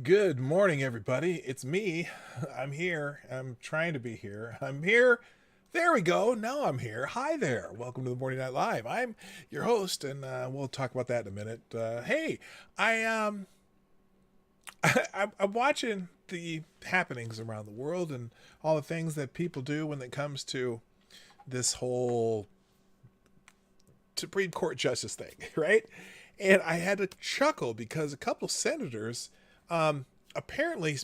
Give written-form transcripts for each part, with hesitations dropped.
Good morning, everybody. It's me. I'm here. I'm trying to be here. I'm here. There we go. Now I'm here. Hi there. Welcome to the Morning Night Live. I'm your host, and we'll talk about that in a minute. Hey, I'm watching the happenings around the world and all the things that people do when it comes to this whole Supreme Court justice thing, right? And I had to chuckle because a couple senators apparently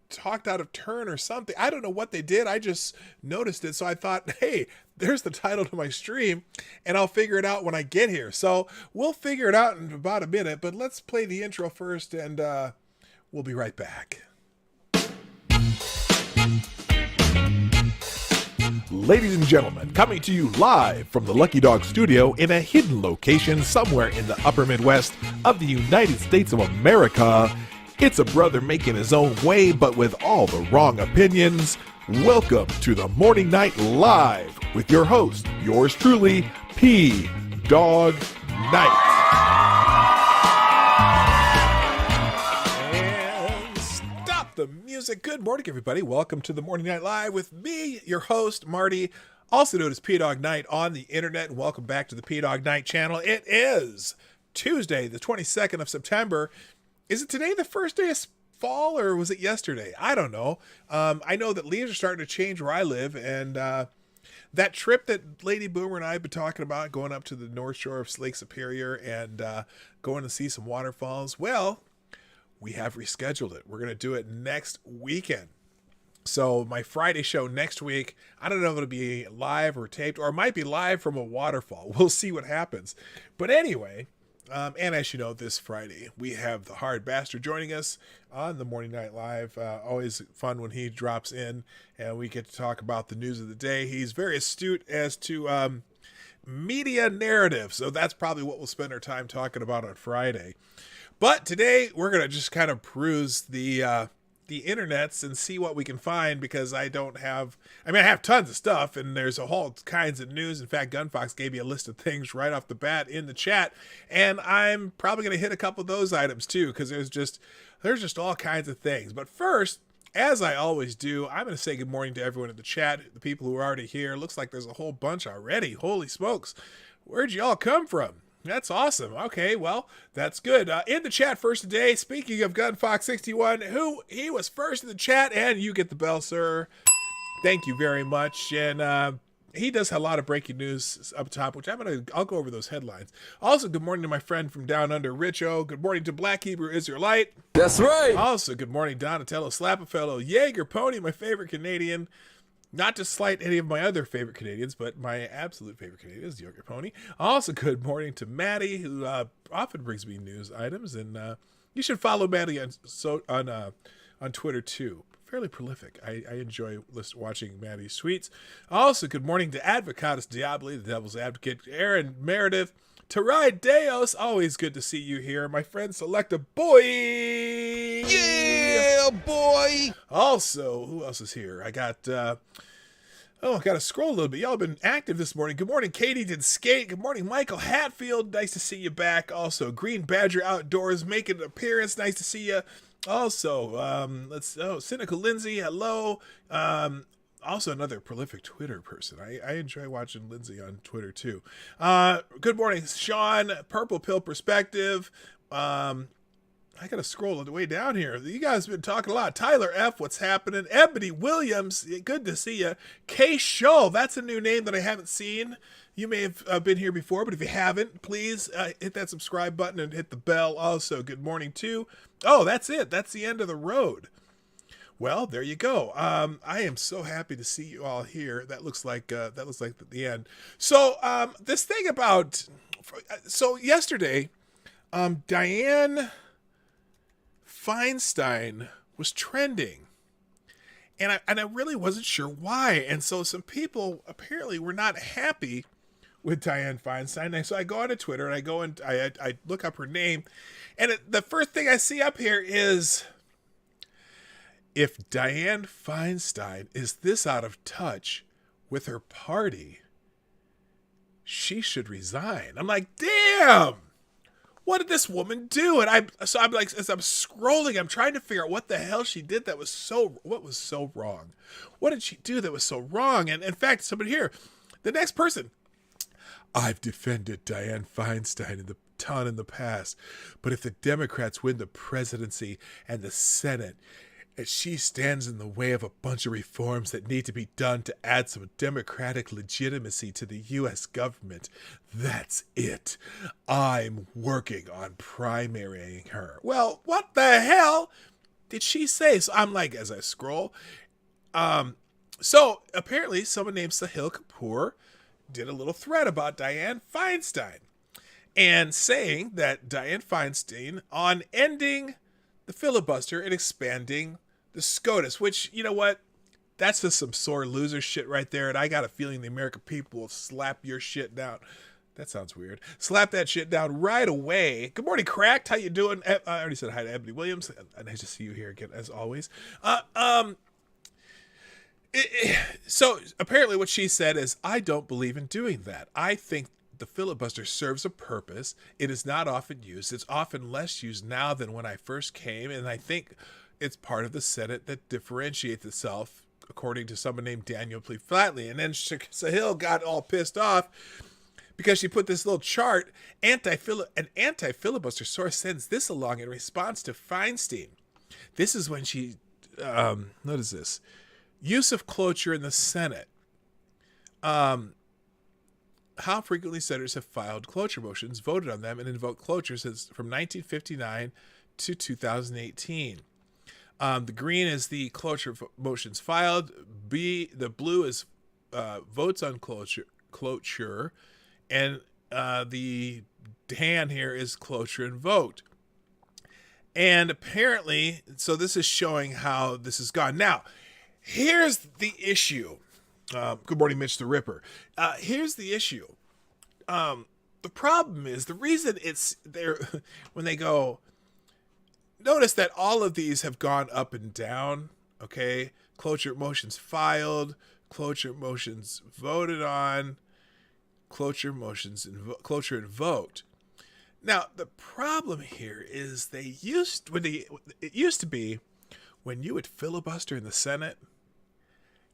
talked out of turn or something. I don't know what they did. I just noticed it. So I thought, hey, there's the title to my stream and I'll figure it out when I get here. So we'll figure it out in about a minute, but let's play the intro first and we'll be right back. Ladies and gentlemen, coming to you live from the Lucky Dog studio in a hidden location somewhere in the upper Midwest of the United States of America, it's a brother making his own way but with all the wrong opinions. Welcome to the Morning Night Live with your host, yours truly, PDawg Knight. The music. Good morning, everybody. Welcome to the Morning Night Live with me, your host, Marty, also known as PDawgKnight on the internet. And welcome back to the Dawg Knight Channel. It is Tuesday, the 22nd of September. Is it today the first day of fall or was it yesterday? I don't know. I know that leaves are starting to change where I live, and that trip that Lady Boomer and I have been talking about, going up to the North Shore of Lake Superior and going to see some waterfalls, well, we have rescheduled it. We're going to do it next weekend. So my Friday show next week, I don't know if it'll be live or taped, or it might be live from a waterfall. We'll see what happens. But anyway, and as you know, this Friday, we have the Hard Bastard joining us on the Morning Night Live. Always fun when he drops in and we get to talk about the news of the day. He's very astute as to media narrative. So that's probably what we'll spend our time talking about on Friday. But today we're going to just kind of peruse the internets and see what we can find, because I have tons of stuff and there's a whole kinds of news. In fact, Gunfox gave me a list of things right off the bat in the chat, and I'm probably going to hit a couple of those items too, because there's just all kinds of things. But first, as I always do, I'm going to say good morning to everyone in the chat, the people who are already here. Looks like there's a whole bunch already. Holy smokes. Where'd you all come from? That's awesome. Okay, well, that's good. In the chat first today, speaking of Gunfox61, he was first in the chat, and you get the bell, sir. Thank you very much. And he does have a lot of breaking news up top, which I'll go over those headlines. Also, good morning to my friend from down under, Richo. Good morning to Black Hebrew Israelite. That's right. Also, good morning, Donatello Slap-a-Fellow, Jaeger Pony, my favorite Canadian. Not to slight any of my other favorite Canadians, but my absolute favorite Canadian is Jaeger Pony. Also, good morning to Maddie, who often brings me news items, and you should follow Maddie on Twitter too. Fairly prolific. I enjoy watching Maddie's tweets. Also, good morning to Advocatus Diabli, the Devil's Advocate, Aaron Meredith, Tarai Deos. Always good to see you here, my friend Selecta Boy. Yeah, boy. Also, who else is here? I got I got to scroll a little bit. Y'all have been active this morning. Good morning, Katie Did Skate. Good morning, Michael Hatfield. Nice to see you back. Also, Green Badger Outdoors making an appearance. Nice to see you. Also, Cynical Lindsay. Hello. Also another prolific Twitter person. I enjoy watching Lindsay on Twitter too. Good morning, Sean. Purple Pill Perspective. I gotta scroll all the way down here. You guys have been talking a lot. Tyler F, what's happening? Ebony Williams, good to see you. K Show, that's a new name that I haven't seen. You may have been here before, but if you haven't, please hit that subscribe button and hit the bell. Also, good morning too. Oh, that's it. That's the end of the road. Well, there you go. I am so happy to see you all here. That looks like the end. So this thing about yesterday, Dianne Feinstein was trending, and I really wasn't sure why. And so some people apparently were not happy with Dianne Feinstein. And so I go onto Twitter and I look up her name, and the first thing I see up here is, if Dianne Feinstein is this out of touch with her party, she should resign. I'm like, damn, what did this woman do? And I'm like, as I'm scrolling, I'm trying to figure out what the hell she did what was so wrong? What did she do that was so wrong? And in fact, somebody here, the next person, I've defended Dianne Feinstein in the past, but if the Democrats win the presidency and the Senate, and she stands in the way of a bunch of reforms that need to be done to add some democratic legitimacy to the U.S. government. That's it. I'm working on primarying her. Well, what the hell did she say? So I'm like, as I scroll, so apparently someone named Sahil Kapoor did a little thread about Dianne Feinstein and saying that Dianne Feinstein on ending the filibuster and expanding the SCOTUS, which, you know what? That's just some sore loser shit right there. And I got a feeling the American people will slap your shit down. That sounds weird. Slap that shit down right away. Good morning, Cracked. How you doing? I already said hi to Ebony Williams. Nice to see you here again, as always. So apparently what she said is, I don't believe in doing that. I think the filibuster serves a purpose. It is not often used. It's often less used now than when I first came. And I think it's part of the Senate that differentiates itself, according to someone named Daniel Flatley. And then Sahil got all pissed off because she put this little chart. An anti-filibuster source sends this along in response to Feinstein. This is when she, what is this? Use of cloture in the Senate. How frequently senators have filed cloture motions, voted on them, and invoked cloture since from 1959 to 2018. The green is the cloture motions filed. The blue is votes on cloture, and the tan here is cloture invoked. And apparently, so this is showing how this has gone. Now, here's the issue. Good morning, Mitch the Ripper. Here's the issue. The problem is, the reason it's there, when they go, notice that all of these have gone up and down, okay? Cloture motions filed, cloture motions voted on, cloture motions, cloture invoked. Now, the problem here is it used to be when you would filibuster in the Senate,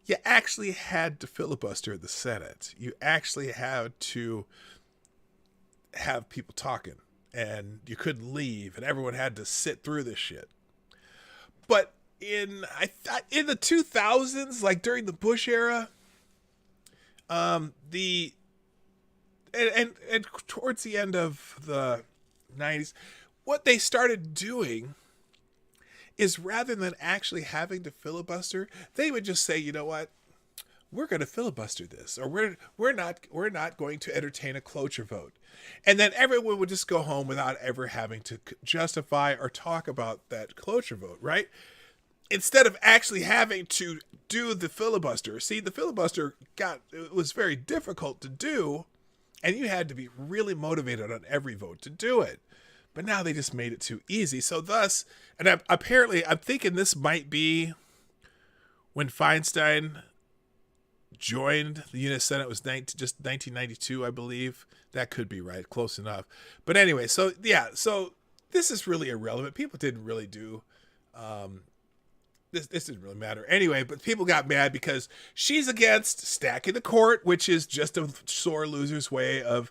you actually had to filibuster in the Senate. You actually had to have people talking, and you couldn't leave, and everyone had to sit through this shit. But in the 2000s, like during the Bush era, and towards the end of the 90s, what they started doing is, rather than actually having to filibuster, they would just say, you know what, we're going to filibuster this, or we're not going to entertain a cloture vote. And then everyone would just go home without ever having to justify or talk about that cloture vote, right? Instead of actually having to do the filibuster. See, the filibuster it was very difficult to do, and you had to be really motivated on every vote to do it. But now they just made it too easy. So thus, and apparently I'm thinking this might be when Feinstein joined the U.S. Senate, was just 1992, I believe. That could be right, close enough. But anyway, so yeah, so this is really irrelevant. People didn't really do, this didn't really matter anyway, but people got mad because she's against stacking the court, which is just a sore loser's way of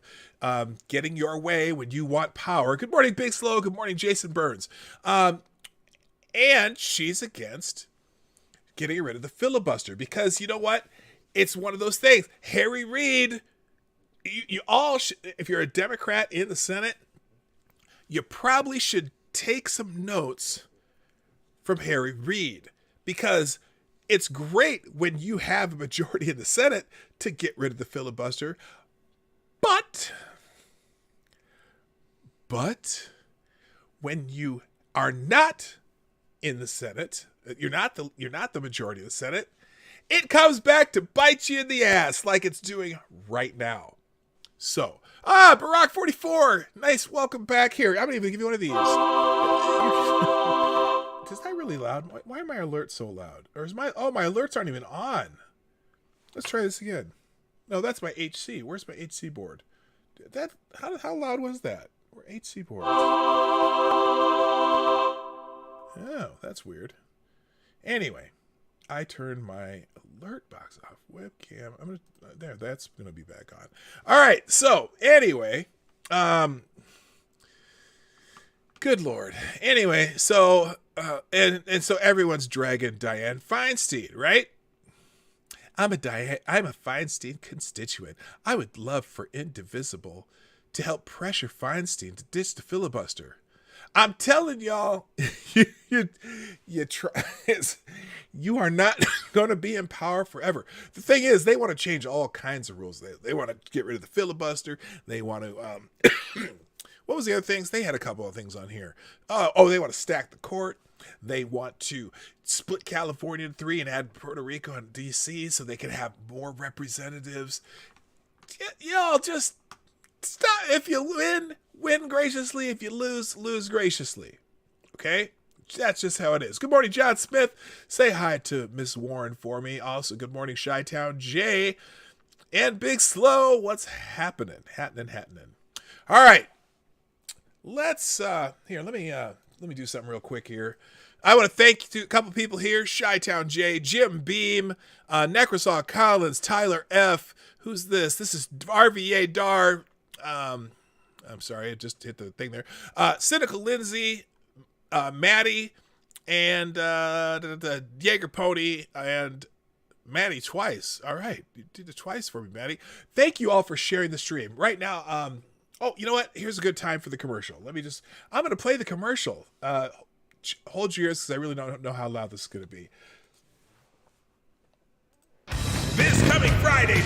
getting your way when you want power. Good morning, Big Slow. Good morning, Jason Burns. And she's against getting rid of the filibuster because, you know what? It's one of those things. Harry Reid, you all should, if you're a Democrat in the Senate, you probably should take some notes from Harry Reid, because it's great when you have a majority in the Senate to get rid of the filibuster, but when you are not in the Senate, you're not the majority of the Senate, it comes back to bite you in the ass like it's doing right now. So, Barack 44, nice, welcome back here. I'm gonna even give you one of these. Is that really loud? Why are my alerts so loud? Or is my alerts aren't even on. Let's try this again. No, that's my HC. Where's my HC board? How loud was that? Or 8 seaboards. Oh, that's weird. Anyway, I turned my alert box off. Webcam. That's gonna be back on. All right. So anyway, good Lord. Anyway, so and so everyone's dragging Dianne Feinstein, right? I'm a Feinstein constituent. I would love for Indivisible to help pressure Feinstein to ditch the filibuster. I'm telling y'all, you are not going to be in power forever. The thing is, they want to change all kinds of rules. They want to get rid of the filibuster. They want to, what was the other things? They had a couple of things on here. They want to stack the court. They want to split California in 3 and add Puerto Rico and D.C. so they can have more representatives. Y'all just stop. If you win graciously. If you lose graciously. Okay? That's just how it is. Good morning, John Smith. Say hi to Miss Warren for me. Also, good morning, Chi-Town Jay. And Big Slow. What's happening? Happening. All right. Let's, let me do something real quick here. I want to thank a couple people here. Chi-Town J, Jim Beam, Necrosaw Collins, Tyler F. Who's this? This is RVA Dar. I'm sorry, I just hit the thing there. Cynical Lindsay, Maddie, and the Jaeger Pony, and Maddie twice. All right, you did it twice for me, Maddie. Thank you all for sharing the stream. Right now, you know what? Here's a good time for the commercial. I'm going to play the commercial. Hold your ears because I really don't know how loud this is going to be. This coming Friday,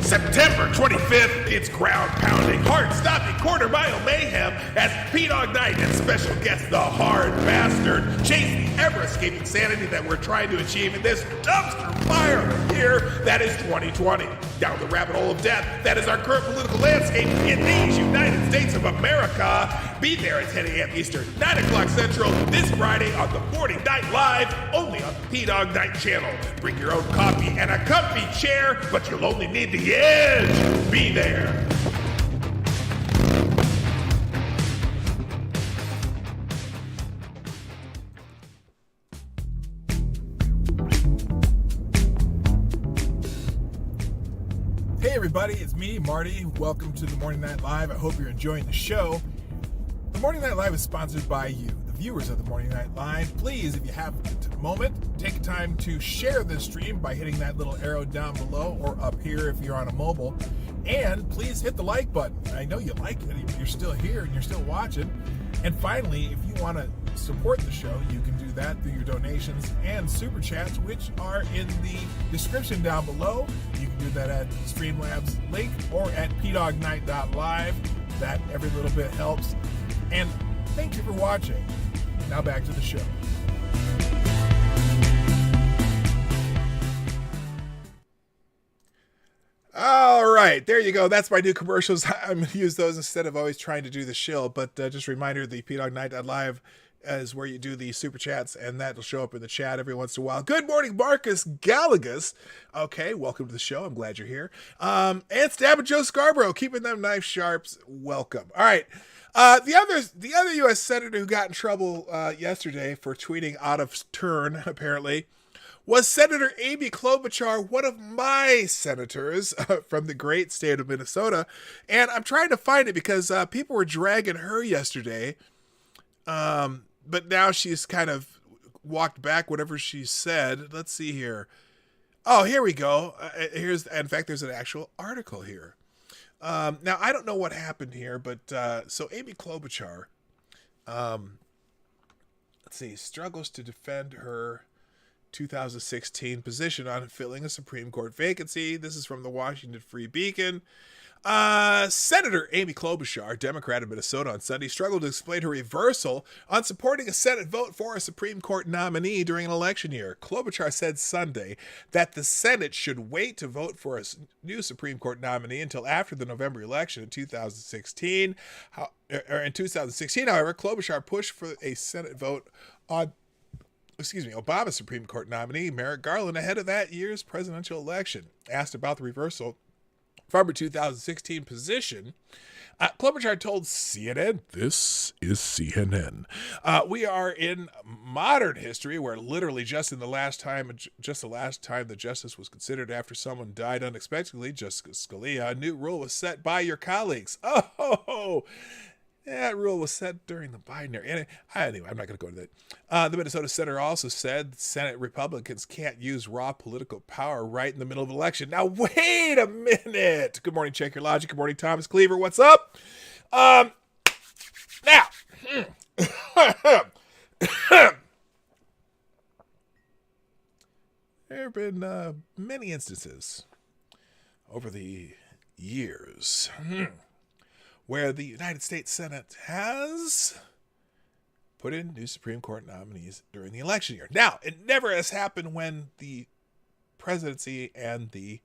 September 25th, it's ground-pounding, heart-stopping quarter-mile mayhem as Dawg Knight and special guest the Hard Bastard chase the ever-escaping sanity that we're trying to achieve in this dumpster fire of a year that is 2020. Down the rabbit hole of death that is our current political landscape in these United States of America. Be there at 10 a.m. Eastern, 9 o'clock Central, this Friday on the Morning Night Live, only on the PDawg Knight Channel. Bring your own coffee and a comfy chair, but you'll only need the edge. Be there. Hey everybody, it's me, Marty. Welcome to the Morning Night Live. I hope you're enjoying the show. The Morning Night Live is sponsored by you, the viewers of the Morning Night Live. Please, if you have a moment, take time to share this stream by hitting that little arrow down below or up here if you're on a mobile. And please hit the like button. I know you like it if you're still here and you're still watching. And finally, if you want to support the show, you can do that through your donations and super chats, which are in the description down below. You can do that at Streamlabs link or at PDawgKnight.live. That every little bit helps. And thank you for watching. Now back to the show. All right, there you go. That's my new commercials. I'm going to use those instead of always trying to do the shill. But just a reminder, the PDawgKnight.live is where you do the super chats, and that'll show up in the chat every once in a while. Good morning, Marcus Gallagher. Okay, welcome to the show. I'm glad you're here. And Stab Joe Scarborough, keeping them knife sharps. Welcome. All right. The other U.S. senator who got in trouble yesterday for tweeting out of turn, apparently, was Senator Amy Klobuchar, one of my senators from the great state of Minnesota. And I'm trying to find it because people were dragging her yesterday. But now she's kind of walked back whatever she said. Let's see here. Oh, here we go. In fact, there's an actual article here. Now, I don't know what happened here, but so Amy Klobuchar, let's see, struggles to defend her 2016 position on filling a Supreme Court vacancy. This is from the Washington Free Beacon. Senator Amy Klobuchar, Democrat of Minnesota, on Sunday struggled to explain her reversal on supporting a Senate vote for a Supreme Court nominee during an election year. Klobuchar said Sunday that the Senate should wait to vote for a new Supreme Court nominee until after the November election in 2016. In 2016, however, Klobuchar pushed for a Senate vote on Obama's Supreme Court nominee, Merrick Garland, ahead of that year's presidential election. Asked about the reversal, November 2016 position. Klobuchar told CNN, this is CNN. We are in modern history where literally just the last time the justice was considered after someone died unexpectedly, Justice Scalia, a new rule was set by your colleagues. Oh, that rule was set during the Biden era. Anyway, I'm not going to go into that. The Minnesota senator also said Senate Republicans can't use raw political power right in the middle of an election. Now, wait a minute. Good morning, Check Your Logic. Good morning, Thomas Cleaver. What's up? Now, there have been many instances over the years where the United States Senate has put in new Supreme Court nominees during the election year. Now, it never has happened when the presidency and the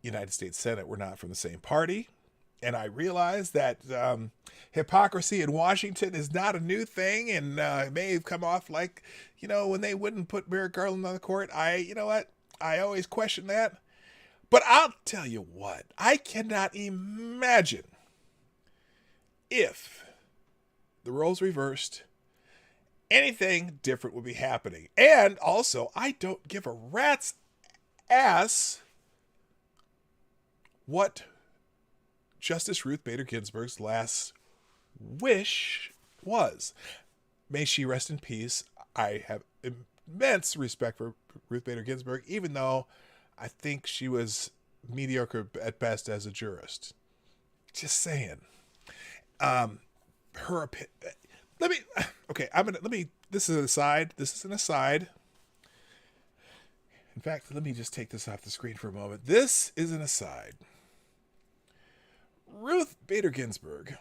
United States Senate were not from the same party. And I realize that hypocrisy in Washington is not a new thing, and it may have come off like, when they wouldn't put Merrick Garland on the court. I always question that. But I'll tell you what, I cannot imagine if the roles reversed, anything different would be happening. And also, I don't give a rat's ass what Justice Ruth Bader Ginsburg's last wish was. May she rest in peace. I have immense respect for Ruth Bader Ginsburg, even though I think she was mediocre at best as a jurist. Just saying. Her opinion. This is an aside. In fact, let me just take this off the screen for a moment. This is an aside. Ruth Bader Ginsburg,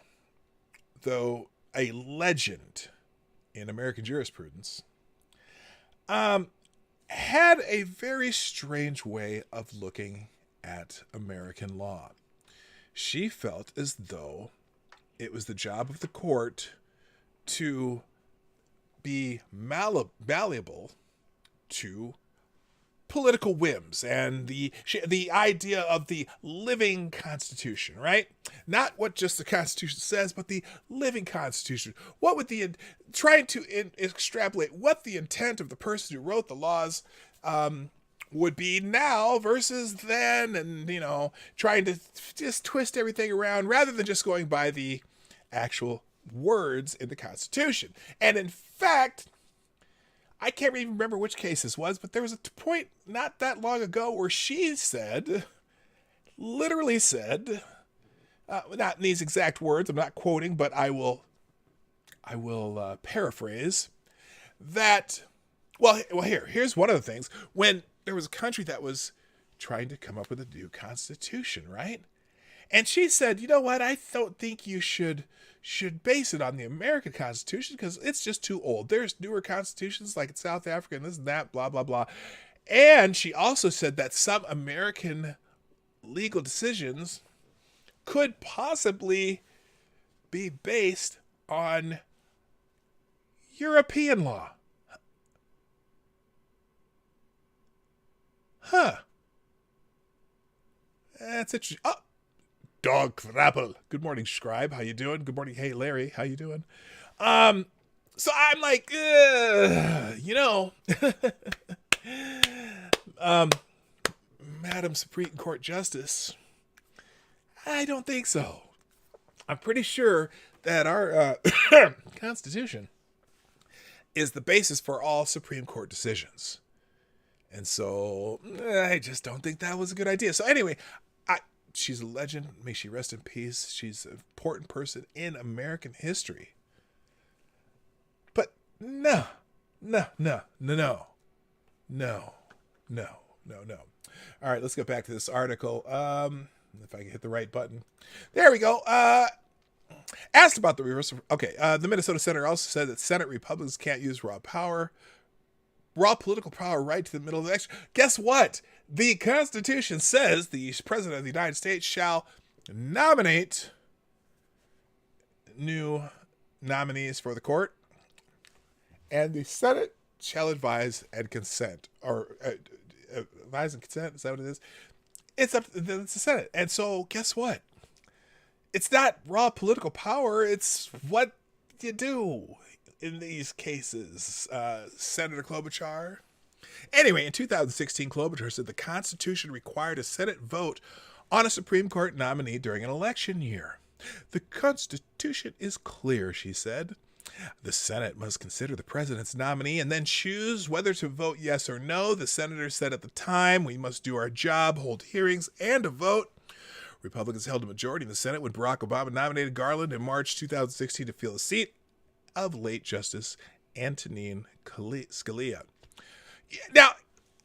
though a legend in American jurisprudence, had a very strange way of looking at American law. She felt as though it was the job of the court to be malleable to political whims and the idea of the living Constitution, right? Not what just the Constitution says, but the living Constitution. What would trying to extrapolate what the intent of the person who wrote the laws would be now versus then, and trying to just twist everything around rather than just going by the actual words in the Constitution. And in fact, I can't even remember which case this was, but there was a point not that long ago where she literally said, not in these exact words, I'm not quoting, but I will paraphrase that. Well, here's one of the things. When there was a country that was trying to come up with a new constitution, right? And she said, you know what? I don't think you should base it on the American Constitution because it's just too old. There's newer constitutions like in South Africa and this and that, blah, blah, blah. And she also said that some American legal decisions could possibly be based on European law. Huh. That's interesting. Oh, Dawg Knight. Good morning, Scribe. How you doing? Good morning. Hey, Larry. How you doing? So I'm like, Madam Supreme Court Justice, I don't think so. I'm pretty sure that our Constitution is the basis for all Supreme Court decisions. And so I just don't think that was a good idea. So anyway, she's a legend. May she rest in peace. She's an important person in American history. But no. All right, let's get back to this article. If I can hit the right button. There we go. Asked about the reversal. Okay, the Minnesota senator also said that Senate Republicans can't use raw political power right to the middle of the election. Guess what? The Constitution says the President of the United States shall nominate new nominees for the court, and the Senate shall advise and consent, or advise and consent. Is that what it is? It's up to the Senate. And so guess what? It's not raw political power. It's what you do in these cases. Senator Klobuchar. Anyway, in 2016, Klobuchar said the Constitution required a Senate vote on a Supreme Court nominee during an election year. The Constitution is clear, she said. The Senate must consider the president's nominee and then choose whether to vote yes or no. The senator said at the time, we must do our job, hold hearings, and a vote. Republicans held a majority in the Senate when Barack Obama nominated Garland in March 2016 to fill the seat of late Justice Antonin Scalia. Now,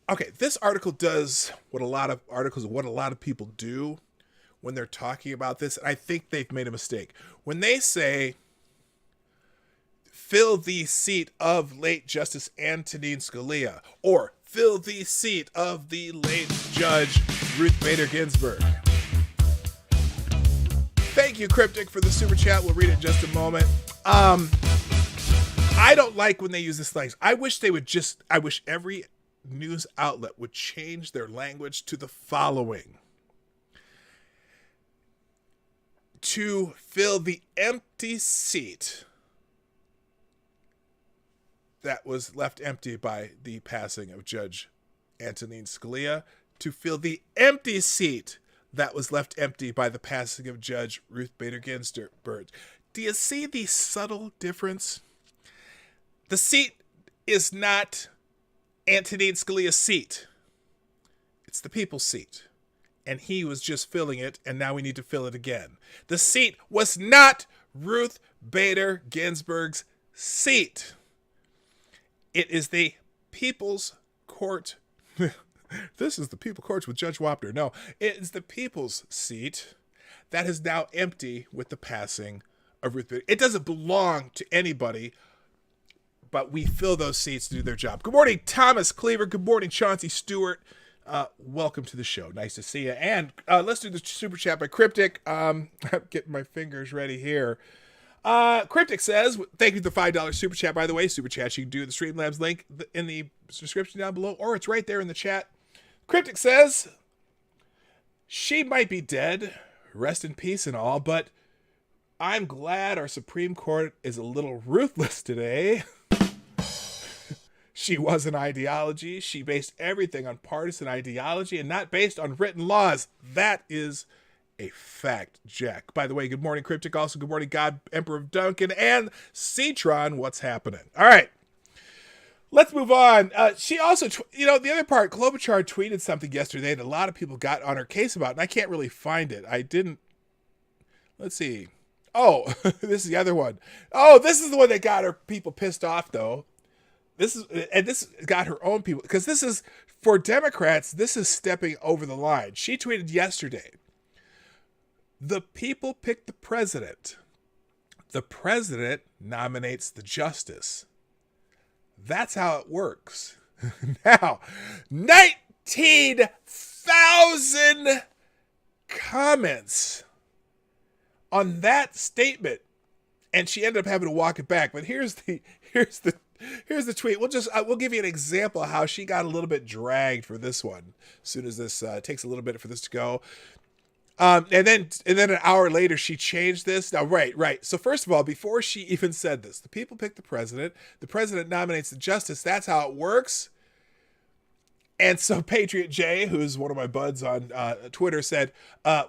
okay, this article does what a lot of people do when they're talking about this. And I think they've made a mistake. When they say, fill the seat of late Justice Antonin Scalia, or fill the seat of the late Judge Ruth Bader Ginsburg. Thank you, Cryptic, for the super chat. We'll read it in just a moment. I don't like when they use this language. I wish every news outlet would change their language to the following. To fill the empty seat that was left empty by the passing of Judge Antonin Scalia, to fill the empty seat that was left empty by the passing of Judge Ruth Bader Ginsburg. Do you see the subtle difference? The seat is not Antonin Scalia's seat. It's the people's seat. And he was just filling it, and now we need to fill it again. The seat was not Ruth Bader Ginsburg's seat. It is the People's Court. This is the People's Court with Judge Wapner. No, it is the people's seat that is now empty with the passing of Ruth Bader. It doesn't belong to anybody, but we fill those seats to do their job. Good morning, Thomas Cleaver. Good morning, Chauncey Stewart. Welcome to the show. Nice to see you. And let's do the super chat by Cryptic. I'm getting my fingers ready here. Cryptic says, thank you for the $5 super chat, by the way. Super chat you can do the Streamlabs link in the description down below, or it's right there in the chat. Cryptic says, she might be dead, rest in peace and all, but I'm glad our Supreme Court is a little ruthless today. She was an ideology. She based everything on partisan ideology and not based on written laws. That is a fact, Jack. By the way, good morning, Cryptic. Also, good morning, God, Emperor of Duncan, and Citron. What's happening? All right. Let's move on. She also, the other part, Klobuchar tweeted something yesterday that a lot of people got on her case about, and I can't really find it. Let's see. Oh, this is the other one. Oh, this is the one that got her people pissed off, though. This got her own people, because this is, for Democrats, this is stepping over the line. She tweeted yesterday, the people pick the president. The president nominates the justice. That's how it works. Now, 19,000 comments on that statement, and she ended up having to walk it back. But here's the tweet. We'll give you an example of how she got a little bit dragged for this one. As soon as this takes a little bit for this to go. And then an hour later, she changed this. Now, right. So first of all, before she even said this, the people pick the president nominates the justice. That's how it works. And so Patriot J, who's one of my buds on Twitter, said,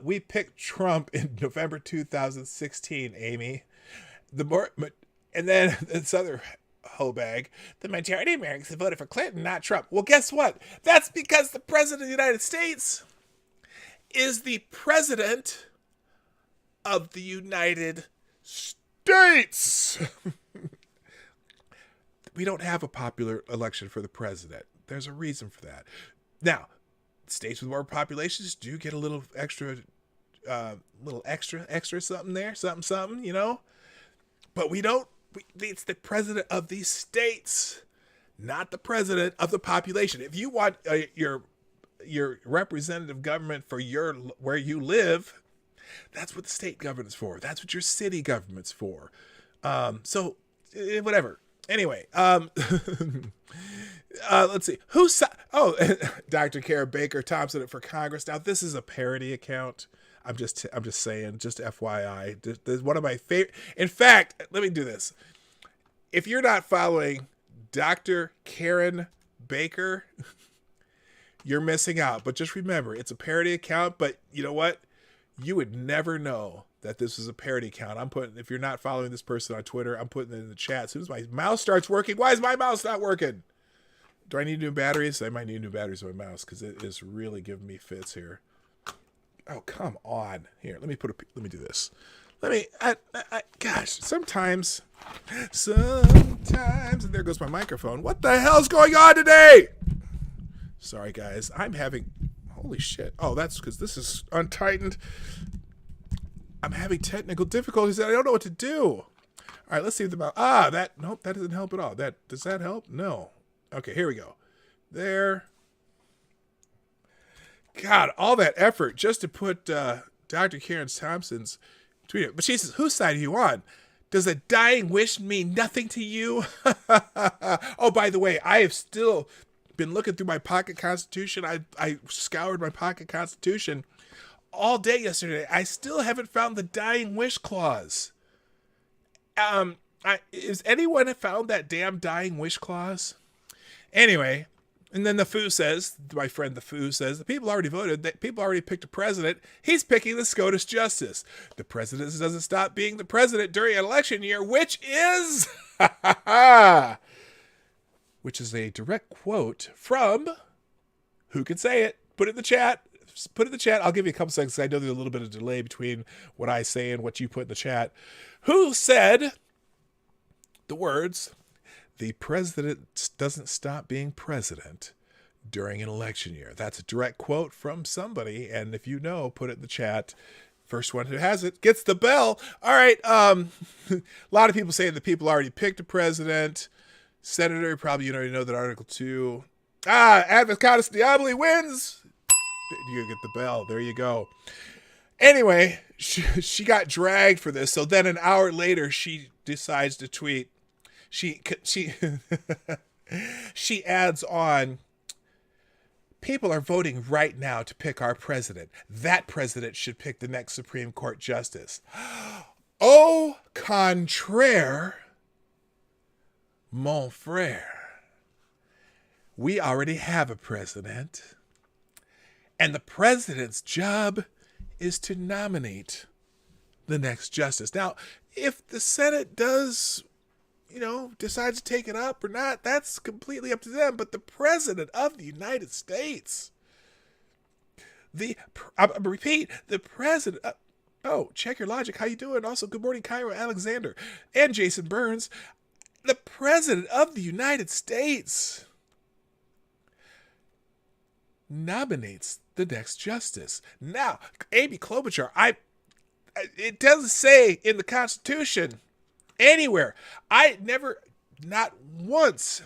we picked Trump in November 2016, Amy. And then this other hoe bag, the majority of Americans have voted for Clinton, not Trump. Well, guess what? That's because the president of the United States is the president of the United States. We don't have a popular election for the president. There's a reason for that. Now, states with more populations do get a little extra something there, something, But we don't. It's the president of these states, not the president of the population. If you want your representative government for where you live, that's what the state government's for. That's what your city government's for. So whatever. Anyway, Let's see. Oh, Dr. Kara Baker Thompson for Congress. Now, this is a parody account. I'm just saying, just FYI. This is one of my favorite. In fact, let me do this. If you're not following Dr. Karen Baker, you're missing out. But just remember, it's a parody account. But you know what? You would never know that this is a parody account. If you're not following this person on Twitter, I'm putting it in the chat. As soon as my mouse starts working, why is my mouse not working? Do I need new batteries? I might need new batteries on my mouse because it is really giving me fits here. Oh, come on. Here, let me do this. Gosh, sometimes, and there goes my microphone. What the hell's going on today? Sorry, guys. Holy shit. Oh, that's because this is untightened. I'm having technical difficulties and I don't know what to do. All right, let's see if the mouse. Nope, that doesn't help at all. Does that help? No. Okay, here we go. There. God, all that effort just to put Dr. Karen Thompson's tweet. But she says, whose side are you on? Does a dying wish mean nothing to you? Oh, by the way, I have still been looking through my pocket constitution. I scoured my pocket constitution all day yesterday. I still haven't found the dying wish clause. Has anyone found that damn dying wish clause? Anyway, and then my friend the Foo says, the people already voted, that people already picked a president. He's picking the SCOTUS justice. The president doesn't stop being the president during an election year, which is a direct quote from, who can say it? Put it in the chat. I'll give you a couple seconds. I know there's a little bit of delay between what I say and what you put in the chat. Who said the words, the president doesn't stop being president during an election year? That's a direct quote from somebody. And if you know, put it in the chat. First one who has it gets the bell. All right. A lot of people saying that people already picked a president. Senator, probably you already know that Article 2. Advocatus Diaboli wins. You get the bell. There you go. Anyway, she got dragged for this. So then an hour later, she decides to tweet. She adds on, people are voting right now to pick our president. That president should pick the next Supreme Court justice. Au contraire, mon frère. We already have a president. And the president's job is to nominate the next justice. Now, if the Senate does, decides to take it up or not, that's completely up to them. But the president of the United States, the president, check your logic. How you doing? Also, good morning, Cairo Alexander and Jason Burns. The president of the United States nominates the next justice. Now, Amy Klobuchar, it doesn't say in the Constitution anywhere. Not once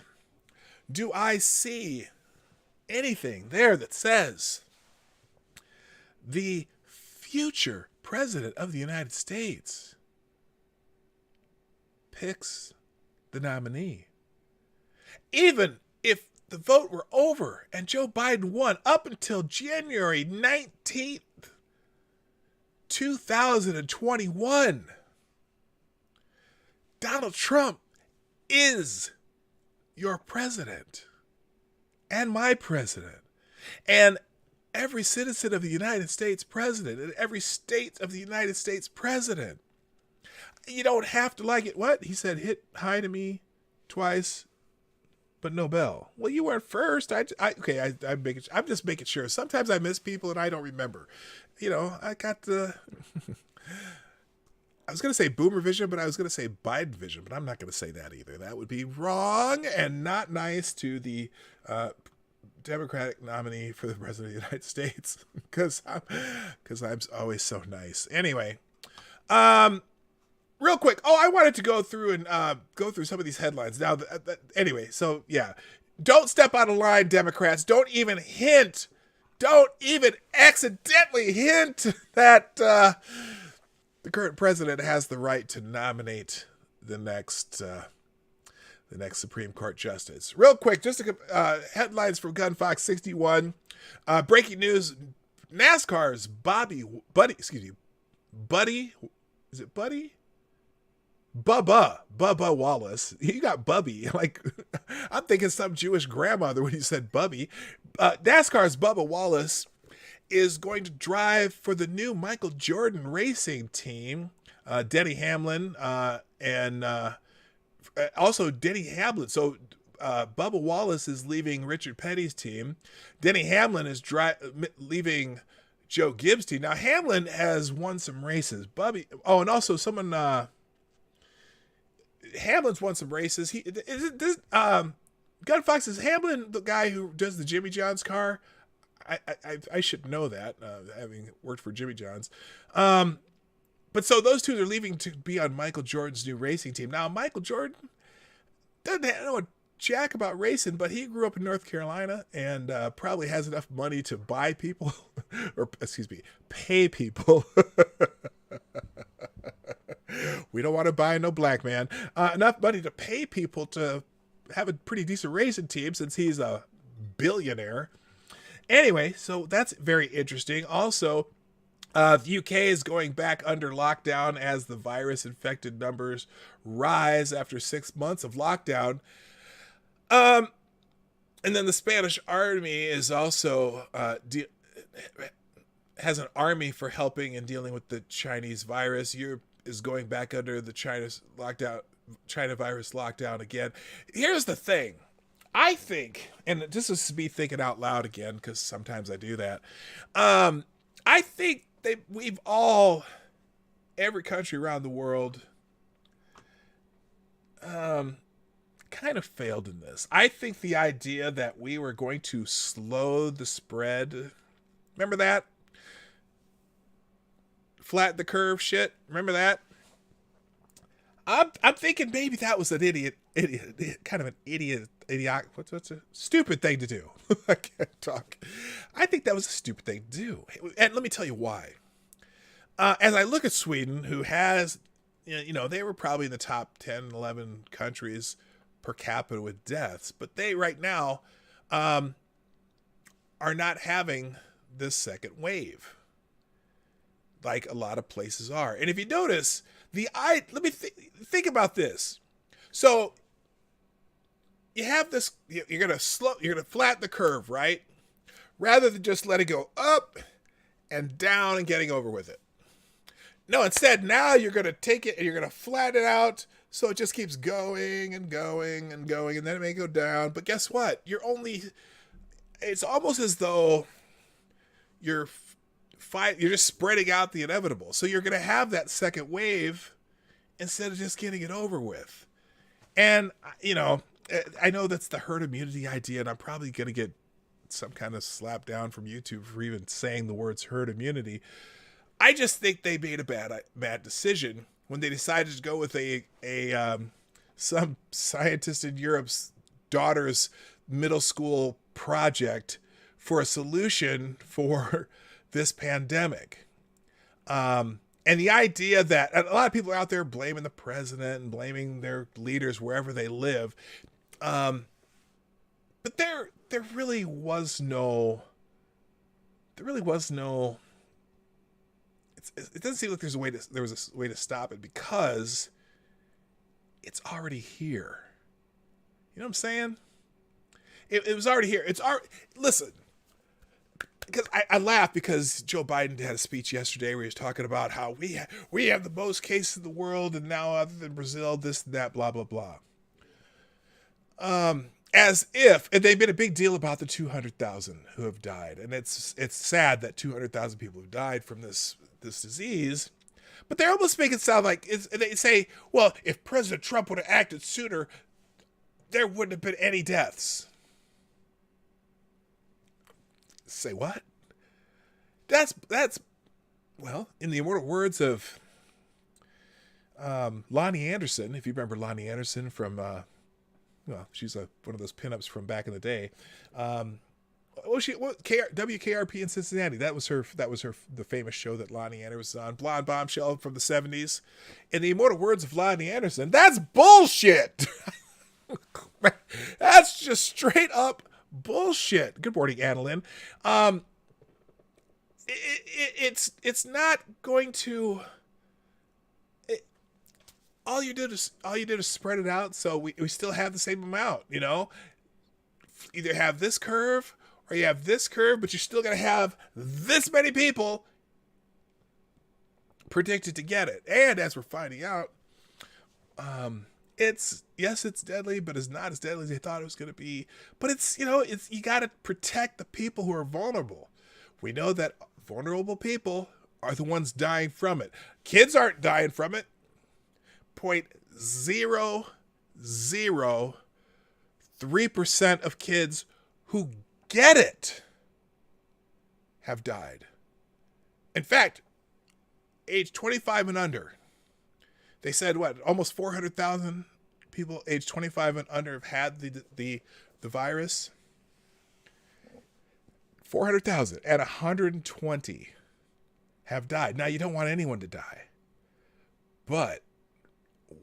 do I see anything there that says the future president of the United States picks the nominee. Even if the vote were over and Joe Biden won up until January 19th, 2021, Donald Trump is your president and my president. And every citizen of the United States president and every state of the United States president. You don't have to like it. What? He said, hit hi to me twice, but no bell. Well, you weren't first. I'm just making sure. Sometimes I miss people and I don't remember. I got the... I was going to say boomer vision, but I was going to say Biden vision, but I'm not going to say that either. That would be wrong and not nice to the Democratic nominee for the president of the United States because I'm always so nice. Anyway, real quick. Oh, I wanted to go through some of these headlines. Now, anyway, so yeah, don't step out of line, Democrats. Don't even accidentally hint that the current president has the right to nominate the next the next Supreme Court justice. Real quick, just headlines from Gunfox 61. Breaking news: NASCAR's Buddy, is it Buddy? Bubba Wallace. You got Bubby. Like, I'm thinking some Jewish grandmother when you said Bubby. NASCAR's Bubba Wallace is going to drive for the new Michael Jordan racing team. Denny Hamlin and also Denny Hamlin. So Bubba Wallace is leaving Richard Petty's team. Denny Hamlin is leaving Joe Gibbs' team. Now, Hamlin has won some races. And also someone... Hamlin's won some races. Gunfox, is Hamlin the guy who does the Jimmy John's car? I should know that, having worked for Jimmy John's. But so those two are leaving to be on Michael Jordan's new racing team. Now, Michael Jordan doesn't know a jack about racing, but he grew up in North Carolina and probably has enough money to buy people, or pay people. We don't want to buy no black man. Enough money to pay people to have a pretty decent racing team since he's a billionaire. Anyway, so that's very interesting. Also, the UK is going back under lockdown as the virus infected numbers rise after 6 months of lockdown. And then the Spanish army is also has an army for helping and dealing with the Chinese virus. Europe is going back under the China virus lockdown again. Here's the thing. I think, and this is me thinking out loud again, because sometimes I do that. I think every country around the world kind of failed in this. I think the idea that we were going to slow the spread, remember that? Flatten the curve shit. Remember that? I'm thinking maybe that was an idiot, kind of an idiot, what's a stupid thing to do. I can't talk. I think that was a stupid thing to do. And let me tell you why. As I look at Sweden, who has, they were probably in the top 10, 11 countries per capita with deaths, but they right now are not having this second wave like a lot of places are. And if you notice, let me think about this. So you have this, you're going to flatten the curve, right? Rather than just let it go up and down and getting over with it. No, instead, now you're going to take it and you're going to flatten it out so it just keeps going and going and going, and then it may go down. But guess what? It's almost as though you're just spreading out the inevitable. So you're going to have that second wave instead of just getting it over with. And, I know that's the herd immunity idea, and I'm probably going to get some kind of slap down from YouTube for even saying the words herd immunity. I just think they made a bad decision when they decided to go with some scientist in Europe's daughter's middle school project for a solution for this pandemic. And the idea that a lot of people are out there blaming the president and blaming their leaders wherever they live. But there really was no, it doesn't seem like there was a way to stop it because it's already here. You know what I'm saying? It was already here. Listen, because I laugh because Joe Biden had a speech yesterday where he was talking about how we have the most cases in the world, and now other than Brazil, this and that, blah, blah, blah. As if, and they made a big deal about the 200,000 who have died. And it's sad that 200,000 people have died from this disease, but they almost make it sound like they say, well, if President Trump would have acted sooner, there wouldn't have been any deaths. Say what? That's well, in the immortal words of Lonnie Anderson, if you remember Lonnie Anderson from she's one of those pinups from back in the day. WKRP in Cincinnati. That was the famous show that Lonnie Anderson was on. Blonde Bombshell from the 70s. In the immortal words of Lonnie Anderson, that's bullshit. That's just straight up bullshit. Good morning, Annalyn. It's not going to. All you did is spread it out, so we still have the same amount. You know, either have this curve or you have this curve, but you're still gonna have this many people predicted to get it. And as we're finding out, it's deadly, but it's not as deadly as they thought it was going to be. But it's you got to protect the people who are vulnerable. We know that vulnerable people are the ones dying from it. Kids aren't dying from it. 0.003% of kids who get it have died. In fact, age 25 and under, they said almost 400,000 people age 25 and under have had the virus. 400,000 and 120 have died. Now, you don't want anyone to die, but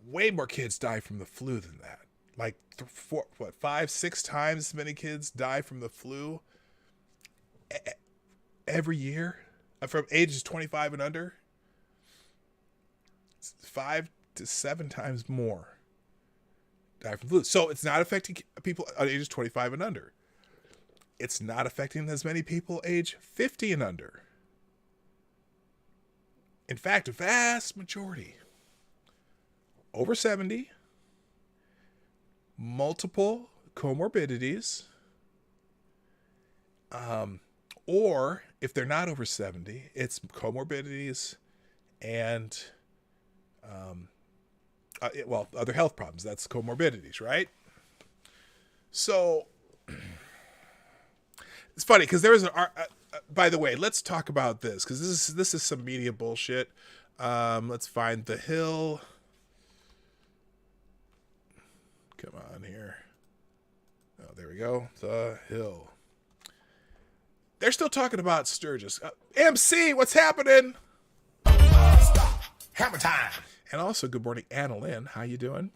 way more kids die from the flu than that. Like 5-6 times as many kids die from the flu every year from ages 25 and under. 5 to 7 times more die from flu. So it's not affecting people on ages 25 and under. It's not affecting as many people age 50 and under. In fact, a vast majority over 70, multiple comorbidities, or if they're not over 70, it's comorbidities and other health problems. That's comorbidities, right? So it's funny because there was by the way, let's talk about this because this is some media bullshit. Let's find The Hill. Come on here. Oh, there we go. The Hill. They're still talking about Sturgis. MC, what's happening? Hammer time. And also, good morning, Annalyn. How you doing?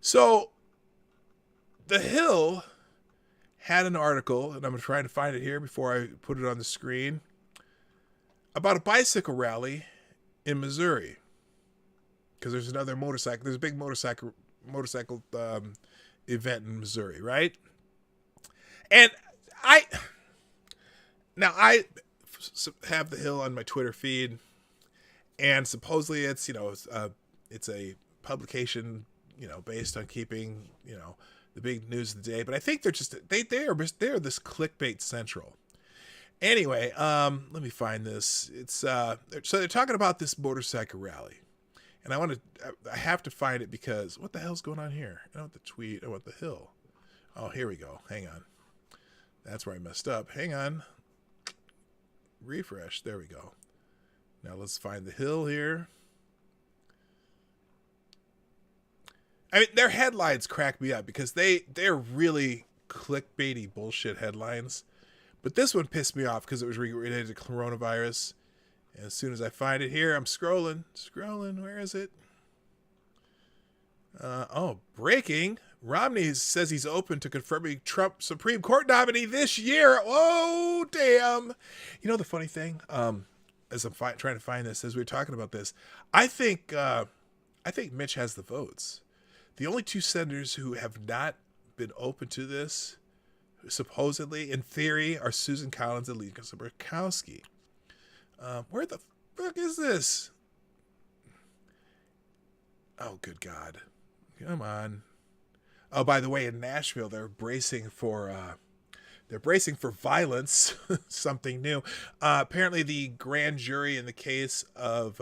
So, The Hill had an article, and I'm trying to find it here before I put it on the screen, about a bicycle rally in Missouri. Because there's another motorcycle. There's a big motorcycle event in Missouri, right? And I have The Hill on my Twitter feed. And supposedly it's a publication, based on keeping, the big news of the day. But I think they're this clickbait central. Anyway, let me find this. It's so they're talking about this motorcycle rally. And I have to find it because what the hell's going on here? I want the tweet. I want The Hill. Oh, here we go. Hang on. That's where I messed up. Hang on. Refresh. There we go. Now let's find The Hill here. I mean, their headlines crack me up because they're really clickbaity bullshit headlines. But this one pissed me off because it was related to coronavirus. And as soon as I find it here, I'm scrolling. Where is it? Breaking. Romney says he's open to confirming Trump Supreme Court nominee this year. Oh, damn. The funny thing, as I'm trying to find this, as we were talking about this, I think Mitch has the votes. The only two senators who have not been open to this, supposedly, in theory, are Susan Collins and Lisa Murkowski. Where the fuck is this? Oh, good God. Come on. Oh, by the way, in Nashville, they're bracing for violence, something new. Apparently, the grand jury in the case of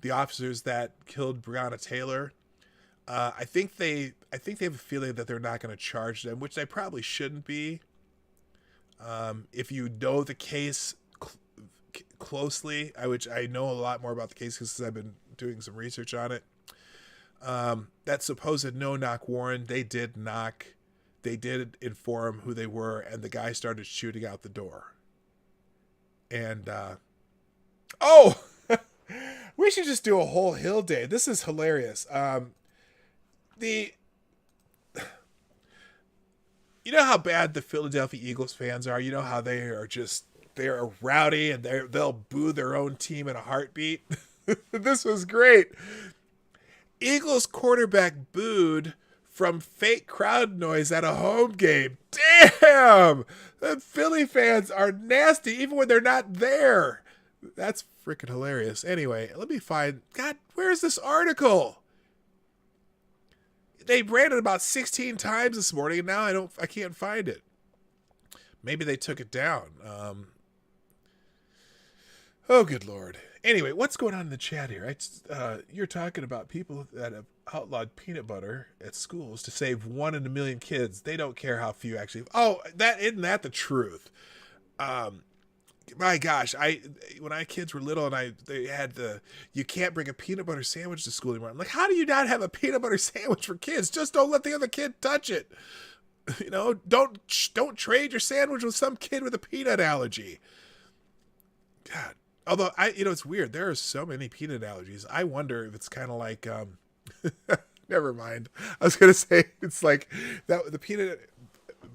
the officers that killed Breonna Taylor, I think they have a feeling that they're not going to charge them, which they probably shouldn't be. If you know the case closely, which I know a lot more about the case because I've been doing some research on it. That supposed no-knock warrant, they did inform who they were, and the guy started shooting out the door. And, we should just do a whole Hill day. This is hilarious. the you know how bad the Philadelphia Eagles fans are. You know how they're rowdy and they'll boo their own team in a heartbeat. This was great. Eagles quarterback booed from fake crowd noise at a home game. Damn! The Philly fans are nasty even when they're not there. That's freaking hilarious. Anyway, let me find... God, where's this article? They ran it about 16 times this morning, and now I can't find it. Maybe they took it down. Oh, good Lord. Anyway, what's going on in the chat here? You're talking about people that have outlawed peanut butter at schools to save 1 in a million kids. They don't care how few actually... Oh, isn't that the truth? My gosh, when my kids were little and they had you can't bring a peanut butter sandwich to school anymore. I'm like, how do you not have a peanut butter sandwich for kids? Just don't let the other kid touch it. You know, don't trade your sandwich with some kid with a peanut allergy. God. Although it's weird. There are so many peanut allergies. I wonder if it's kind of like, never mind. I was going to say it's like that the peanut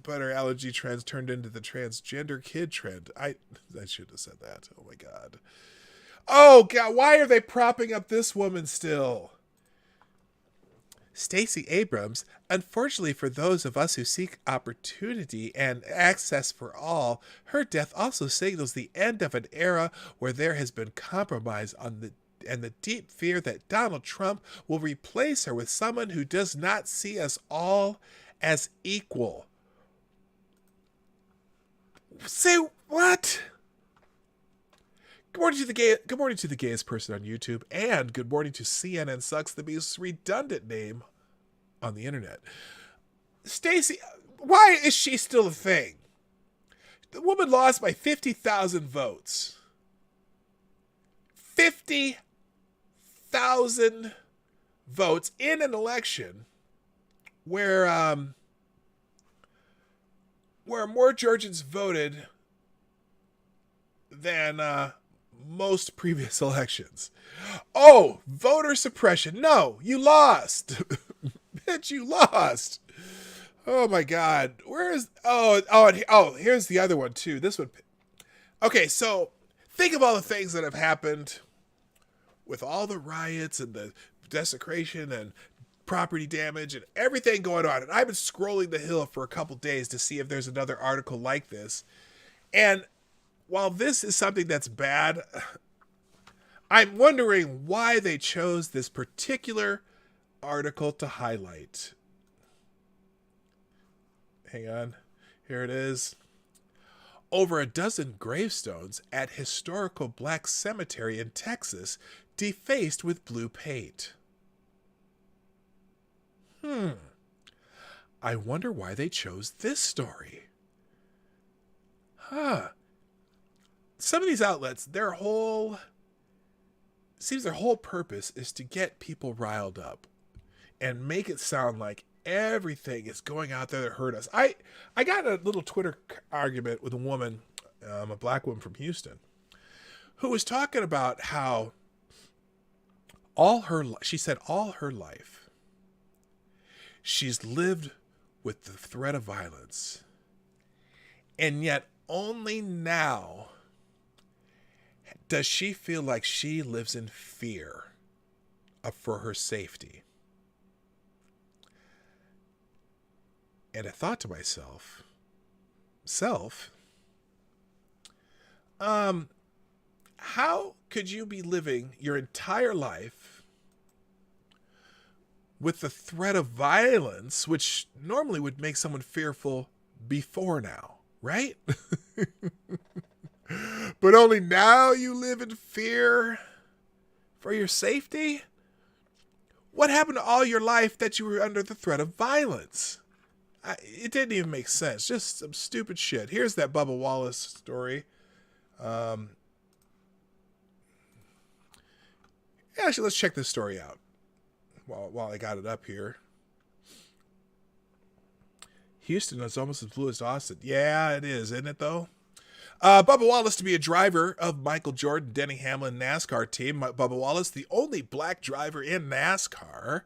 butter allergy trends turned into the transgender kid trend. I should have said that. Oh my God. Oh God. Why are they propping up this woman still? Stacey Abrams, unfortunately for those of us who seek opportunity and access for all, her death also signals the end of an era where there has been compromise and the deep fear that Donald Trump will replace her with someone who does not see us all as equal. Say what? Good morning to the gayest person on YouTube, and good morning to CNN Sucks, the most redundant name on the internet. Stacey, why is she still a thing? The woman lost by 50,000 votes. 50,000 votes in an election where more Georgians voted than most previous elections. Oh, voter suppression. No, you lost. Bitch, you lost. Oh my God. Here's the other one too. This one. Okay, so think of all the things that have happened with all the riots and the desecration and property damage and everything going on. And I've been scrolling the Hill for a couple days to see if there's another article like this. And while this is something that's bad, I'm wondering why they chose this particular article to highlight. Hang on. Here it is. Over a dozen gravestones at historical black cemetery in Texas defaced with blue paint. I wonder why they chose this story. Some of these outlets, their whole purpose is to get people riled up and make it sound like everything is going out there to hurt us. I got a little Twitter argument with a woman, a black woman from Houston, who was talking about how she said all her life, she's lived with the threat of violence. And yet only now does she feel like she lives in fear for her safety. And I thought to myself, how could you be living your entire life with the threat of violence, which normally would make someone fearful before now, right? But only now you live in fear for your safety? What happened to all your life that you were under the threat of violence? It didn't even make sense. Just some stupid shit. Here's that Bubba Wallace story. Actually, let's check this story out while I got it up here. Houston is almost as blue as Austin. Yeah, it is, isn't it, though? Bubba Wallace to be a driver of Michael Jordan, Denny Hamlin NASCAR team. Bubba Wallace, the only black driver in NASCAR.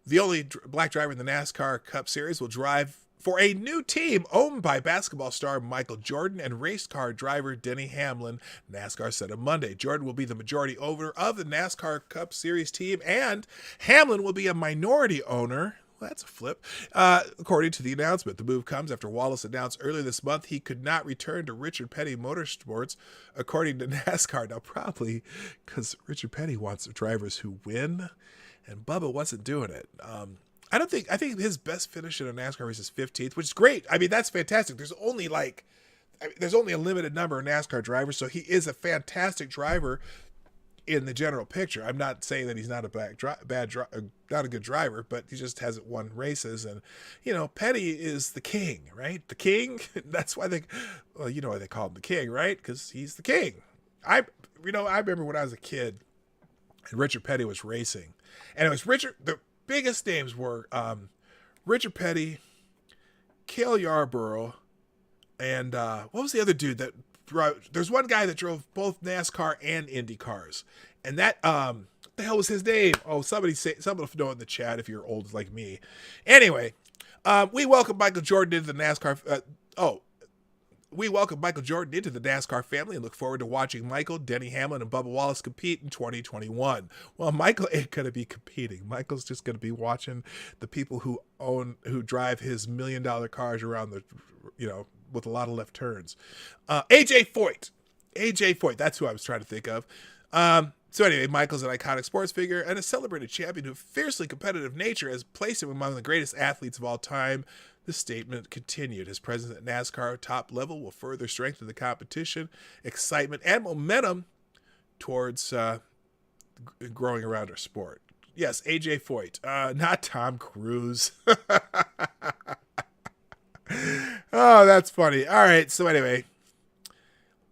the only black driver in the NASCAR Cup Series, will drive for a new team owned by basketball star Michael Jordan and race car driver Denny Hamlin, NASCAR said on Monday. Jordan will be the majority owner of the NASCAR Cup Series team, and Hamlin will be a minority owner. Well, that's a flip. According to the announcement, the move comes after Wallace announced earlier this month he could not return to Richard Petty Motorsports, according to NASCAR. Now, probably because Richard Petty wants drivers who win, and Bubba wasn't doing it. I think his best finish in a NASCAR race is 15th, which is great. I mean, that's fantastic. There's only a limited number of NASCAR drivers, so he is a fantastic driver in the general picture. I'm not saying that he's not not a good driver, but he just hasn't won races. And, Petty is the king, right? The king. That's why why they call him the king, right? Because he's the king. I remember when I was a kid and Richard Petty was racing, and it was the biggest names were Richard Petty, Cale Yarborough, and what was the other dude that there's one guy that drove both NASCAR and Indy cars, and that what the hell was his name? Oh, somebody know in the chat if you're old like me. Anyway, we welcome Michael Jordan into the NASCAR. We welcome Michael Jordan into the NASCAR family and look forward to watching Michael, Denny Hamlin, and Bubba Wallace compete in 2021. Well, Michael ain't going to be competing. Michael's just going to be watching the people who drive his $1 million cars around with a lot of left turns. AJ Foyt, that's who I was trying to think of. So anyway, Michael's an iconic sports figure and a celebrated champion whose fiercely competitive nature has placed him among the greatest athletes of all time. The statement continued. His presence at NASCAR top level will further strengthen the competition, excitement, and momentum towards growing around our sport. Yes, AJ Foyt, not Tom Cruise. Oh, that's funny. All right, so anyway.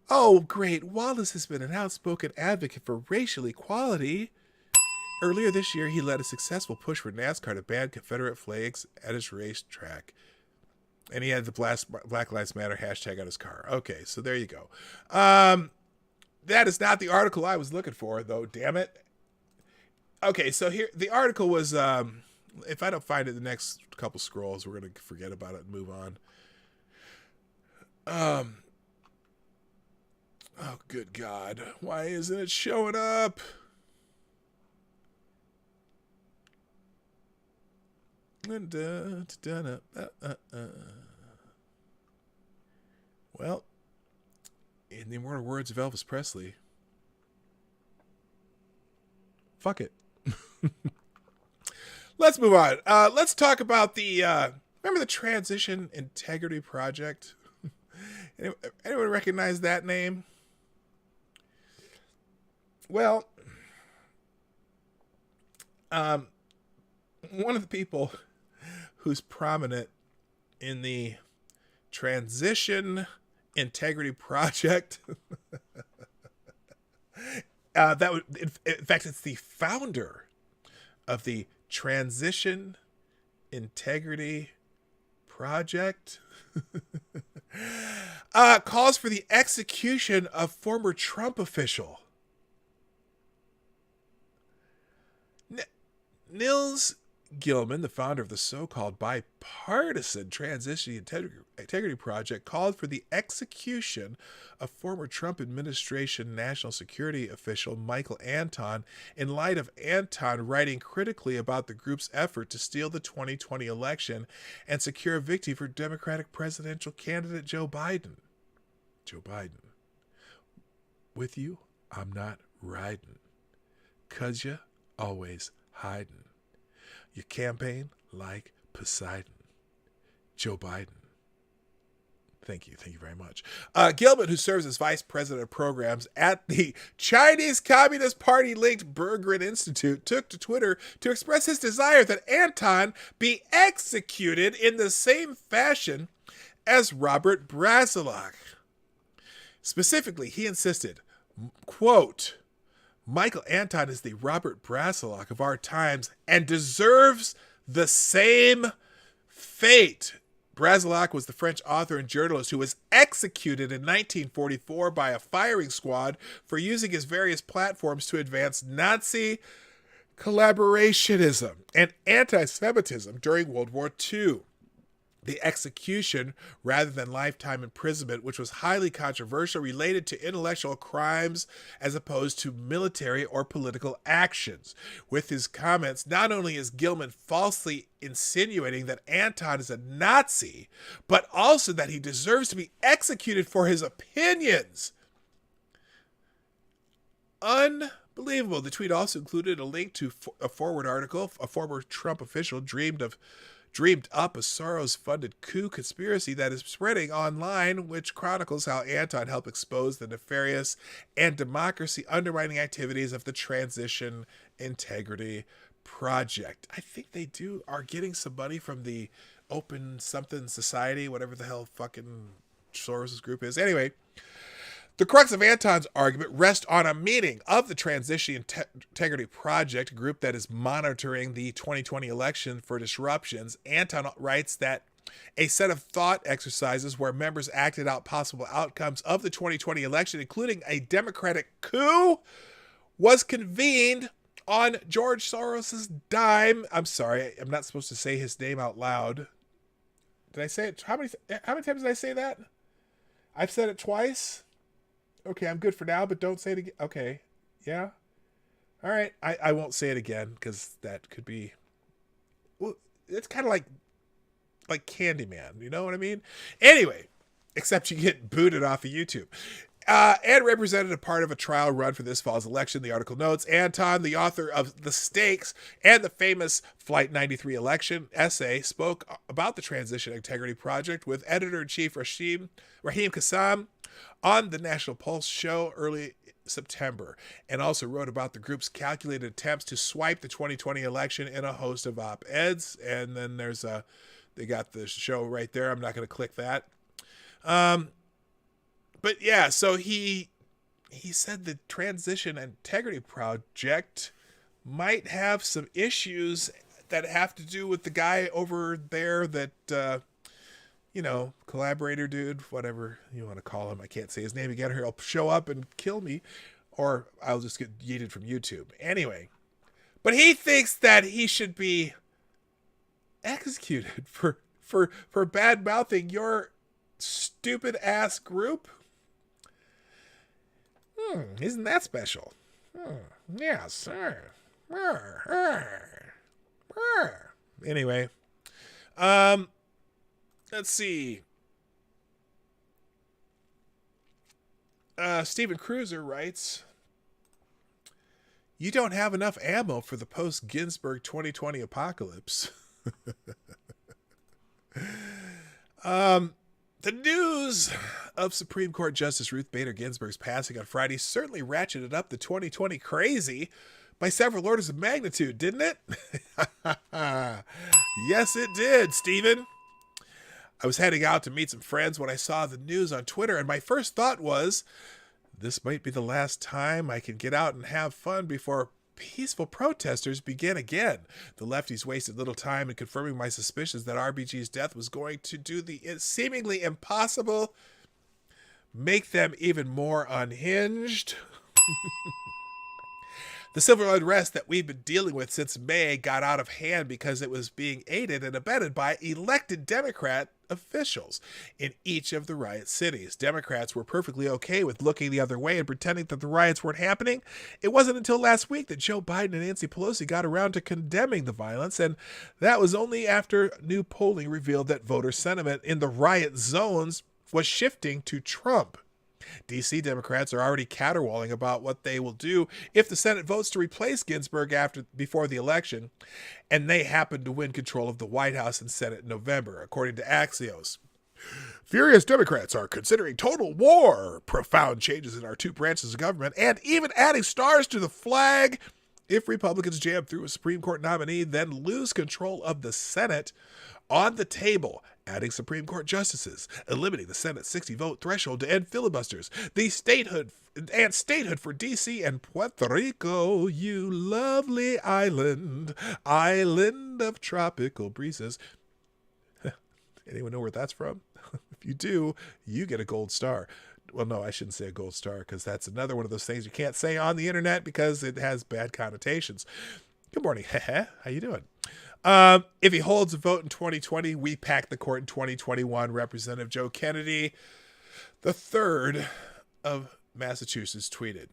Oh, great. Wallace has been an outspoken advocate for racial equality. Earlier this year, he led a successful push for NASCAR to ban Confederate flags at his racetrack. And he had the Black Lives Matter hashtag on his car. Okay, so there you go. That is not the article I was looking for, though, damn it. Okay, so here, the article was, if I don't find it the next couple scrolls, we're going to forget about it and move on. Oh, good God. Why isn't it showing up? Well, in the immortal words of Elvis Presley, fuck it. Let's move on. Let's talk about remember the Transition Integrity Project? Anyone recognize that name? Well, one of the people who's prominent in the Transition Integrity Project, in fact, it's the founder of the Transition Integrity Project, calls for the execution of former Trump official Nils Gilman, the founder of the so-called bipartisan Transition Integrity Project, called for the execution of former Trump administration national security official Michael Anton in light of Anton writing critically about the group's effort to steal the 2020 election and secure a victory for Democratic presidential candidate Joe Biden. Joe Biden. With you, I'm not riding, 'cause you always hiding. You campaign like Poseidon. Joe Biden. Thank you very much. Gilman, who serves as vice president of programs at the Chinese Communist Party-linked Berggruen Institute, took to Twitter to express his desire that Anton be executed in the same fashion as Robert Brasillach. Specifically, he insisted, quote, Michael Anton is the Robert Brasillach of our times and deserves the same fate. Brasillach was the French author and journalist who was executed in 1944 by a firing squad for using his various platforms to advance Nazi collaborationism, and anti-Semitism during World War II. The execution, rather than lifetime imprisonment, which was highly controversial, related to intellectual crimes as opposed to military or political actions. With his comments, not only is Gilman falsely insinuating that Anton is a Nazi, but also that he deserves to be executed for his opinions. Unbelievable. The tweet also included a link to a forward article. A former Trump official dreamed up a Soros-funded coup conspiracy that is spreading online, which chronicles how Anton helped expose the nefarious and democracy undermining activities of the Transition Integrity Project. I think they are getting some money from the Open Something Society, whatever the hell fucking Soros' group is. Anyway, the crux of Anton's argument rests on a meeting of the Transition Integrity Project, a group that is monitoring the 2020 election for disruptions. Anton writes that a set of thought exercises where members acted out possible outcomes of the 2020 election, including a Democratic coup, was convened on George Soros' dime. I'm sorry, I'm not supposed to say his name out loud. Did I say it? How many times did I say that? I've said it twice. Okay, I'm good for now, but don't say it again. Okay, yeah? All right, I won't say it again, because that could be... Well, it's kind of like Candyman, you know what I mean? Anyway, except you get booted off of YouTube. And represented a part of a trial run for this fall's election. The article notes, Anton, the author of The Stakes and the famous Flight 93 election essay, spoke about the Transition Integrity Project with editor-in-chief Raheem Kassam on the National Pulse show early September, and also wrote about the group's calculated attempts to swipe the 2020 election in a host of op-eds. And then they got the show right there. I'm not going to click that. But yeah, so he said the Transition Integrity Project might have some issues that have to do with the guy over there that, collaborator dude, whatever you want to call him. I can't say his name again, or he'll show up and kill me, or I'll just get yeeted from YouTube. Anyway, but he thinks that he should be executed for bad-mouthing your stupid ass group. Isn't that special? Yes, sir. Anyway, let's see. Steven Cruiser writes, "You don't have enough ammo for the post-Ginsburg 2020 apocalypse." The news of Supreme Court Justice Ruth Bader Ginsburg's passing on Friday certainly ratcheted up the 2020 crazy by several orders of magnitude, didn't it? Yes, it did, Stephen. I was heading out to meet some friends when I saw the news on Twitter, and my first thought was, this might be the last time I can get out and have fun before peaceful protesters begin again. The lefties wasted little time in confirming my suspicions that RBG's death was going to do the seemingly impossible, make them even more unhinged. The civil unrest that we've been dealing with since May got out of hand because it was being aided and abetted by elected Democrat officials in each of the riot cities. Democrats were perfectly okay with looking the other way and pretending that the riots weren't happening. It wasn't until last week that Joe Biden and Nancy Pelosi got around to condemning the violence, and that was only after new polling revealed that voter sentiment in the riot zones was shifting to Trump. D.C. Democrats are already caterwauling about what they will do if the Senate votes to replace Ginsburg before the election, and they happen to win control of the White House and Senate in November, according to Axios. Furious Democrats are considering total war, profound changes in our two branches of government, and even adding stars to the flag if Republicans jam through a Supreme Court nominee, then lose control of the Senate. On the table, adding Supreme Court justices, eliminating the Senate's 60-vote threshold to end filibusters, the statehood for D.C. and Puerto Rico, you lovely island of tropical breezes. Anyone know where that's from? If you do, you get a gold star. Well, no, I shouldn't say a gold star, because that's another one of those things you can't say on the internet because it has bad connotations. Good morning. How you doing? If he holds a vote in 2020, we pack the court in 2021. Representative Joe Kennedy, the third of Massachusetts, tweeted.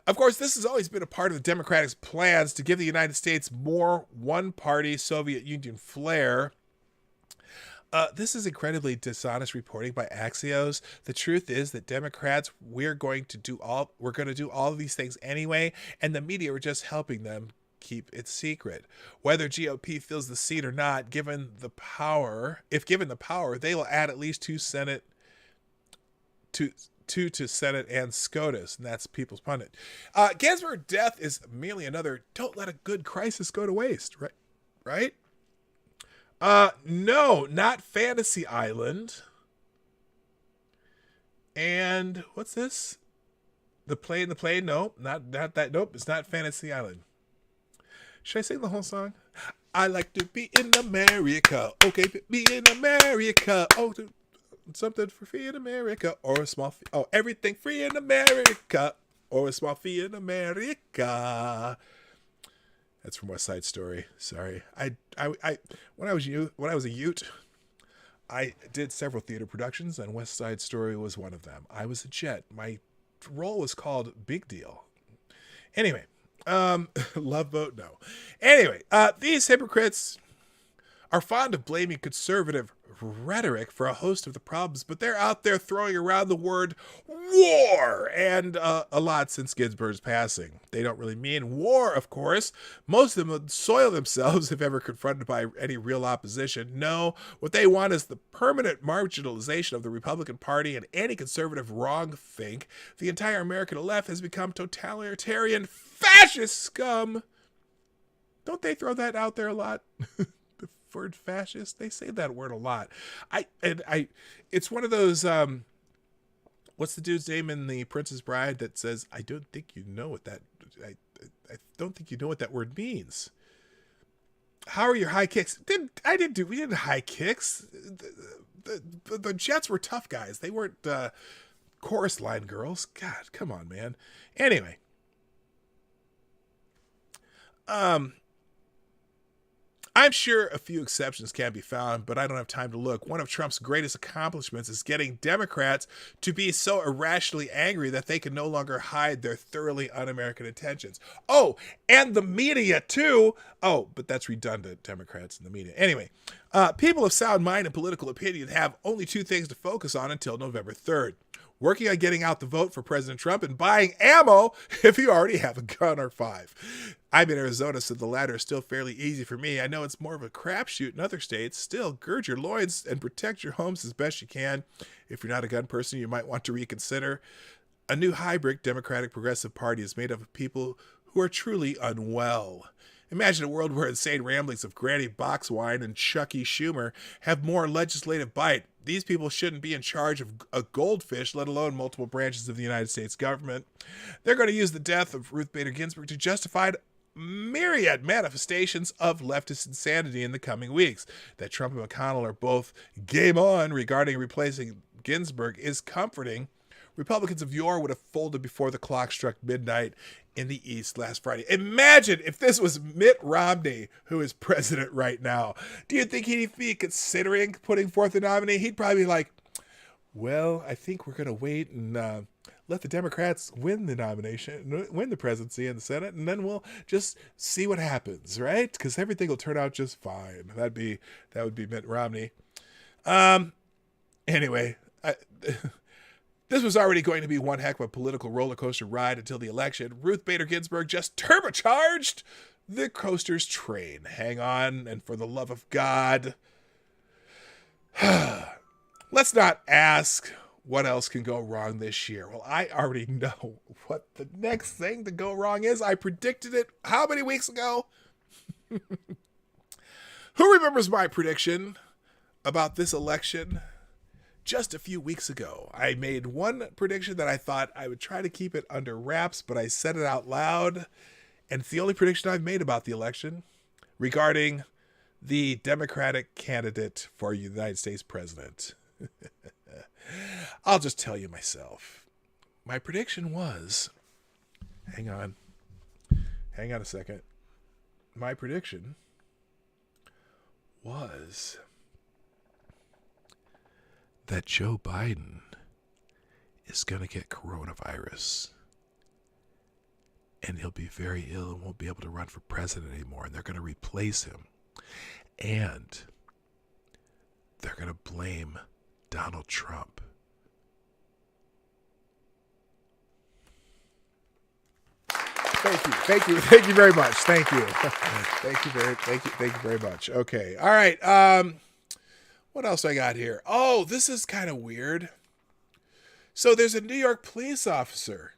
Of course, this has always been a part of the Democrats' plans to give the United States more one-party Soviet Union flair. This is incredibly dishonest reporting by Axios. The truth is that Democrats, we're going to do all of these things anyway, and the media are just helping them keep it secret. Whether GOP fills the seat or not, if given the power, they will add at least two to Senate and SCOTUS, and that's People's Pundit. Ginsburg's death is merely another don't let a good crisis go to waste, right? No, not Fantasy Island. And what's this? The plane, no, not that, nope, it's not Fantasy Island. Should I sing the whole song? I like to be in America. Okay, be in America. Oh, something for free in America or a small fee. Oh, everything free in America or a small fee in America. That's from West Side Story. Sorry. I when I was a Ute, I did several theater productions, and West Side Story was one of them. I was a jet. My role was called Big Deal. Anyway, love vote no. Anyway, these hypocrites are fond of blaming conservative rhetoric for a host of the problems, but they're out there throwing around the word war and a lot since Ginsburg's passing. They don't really mean war, of course. Most of them would soil themselves if ever confronted by any real opposition. No, what they want is the permanent marginalization of the Republican Party and any conservative wrongthink. The entire American left has become totalitarian fascist scum. Don't they throw that out there a lot? Word fascist, they say that word a lot. It's one of those what's the dude's name in The Princess Bride that says I don't think you know what that word means. How are your high kicks? We didn't high kicks. The Jets were tough guys. They weren't chorus line girls. God, come on, man. Anyway, I'm sure a few exceptions can be found, but I don't have time to look. One of Trump's greatest accomplishments is getting Democrats to be so irrationally angry that they can no longer hide their thoroughly un-American intentions. Oh, and the media too. Oh, but that's redundant, Democrats and the media. Anyway, people of sound mind and political opinion have only two things to focus on until November 3rd. Working on getting out the vote for President Trump and buying ammo if you already have a gun or 5. I'm in Arizona, so the latter is still fairly easy for me. I know it's more of a crapshoot in other states. Still, gird your loins and protect your homes as best you can. If you're not a gun person, you might want to reconsider. A new hybrid Democratic Progressive Party is made up of people who are truly unwell. Imagine a world where insane ramblings of Granny Boxwine and Chucky Schumer have more legislative bite. These people shouldn't be in charge of a goldfish, let alone multiple branches of the United States government. They're going to use the death of Ruth Bader Ginsburg to justify myriad manifestations of leftist insanity in the coming weeks. That Trump and McConnell are both game on regarding replacing Ginsburg is comforting. Republicans of yore would have folded before the clock struck midnight in the East last Friday. Imagine if this was Mitt Romney, who is president right now. Do you think he'd be considering putting forth a nominee? He'd probably be like, well, I think we're going to wait and let the Democrats win the nomination, win the presidency and the Senate, and then we'll just see what happens, right? Because everything will turn out just fine. That would be Mitt Romney. Anyway, this was already going to be one heck of a political roller coaster ride until the election. Ruth Bader Ginsburg just turbocharged the coaster's train. Hang on, and for the love of God, let's not ask what else can go wrong this year. Well, I already know what the next thing to go wrong is. I predicted it how many weeks ago? Who remembers my prediction about this election? Just a few weeks ago, I made one prediction that I thought I would try to keep it under wraps, but I said it out loud, and it's the only prediction I've made about the election regarding the Democratic candidate for United States president. I'll just tell you myself. My prediction was, hang on a second. my prediction was that Joe Biden is going to get coronavirus. And he'll be very ill and won't be able to run for president anymore. And they're going to replace him. And they're going to blame Donald Trump. Thank you very much. Thank you very much. Okay, all right. What else I got here? Oh, this is kind of weird. So there's a New York police officer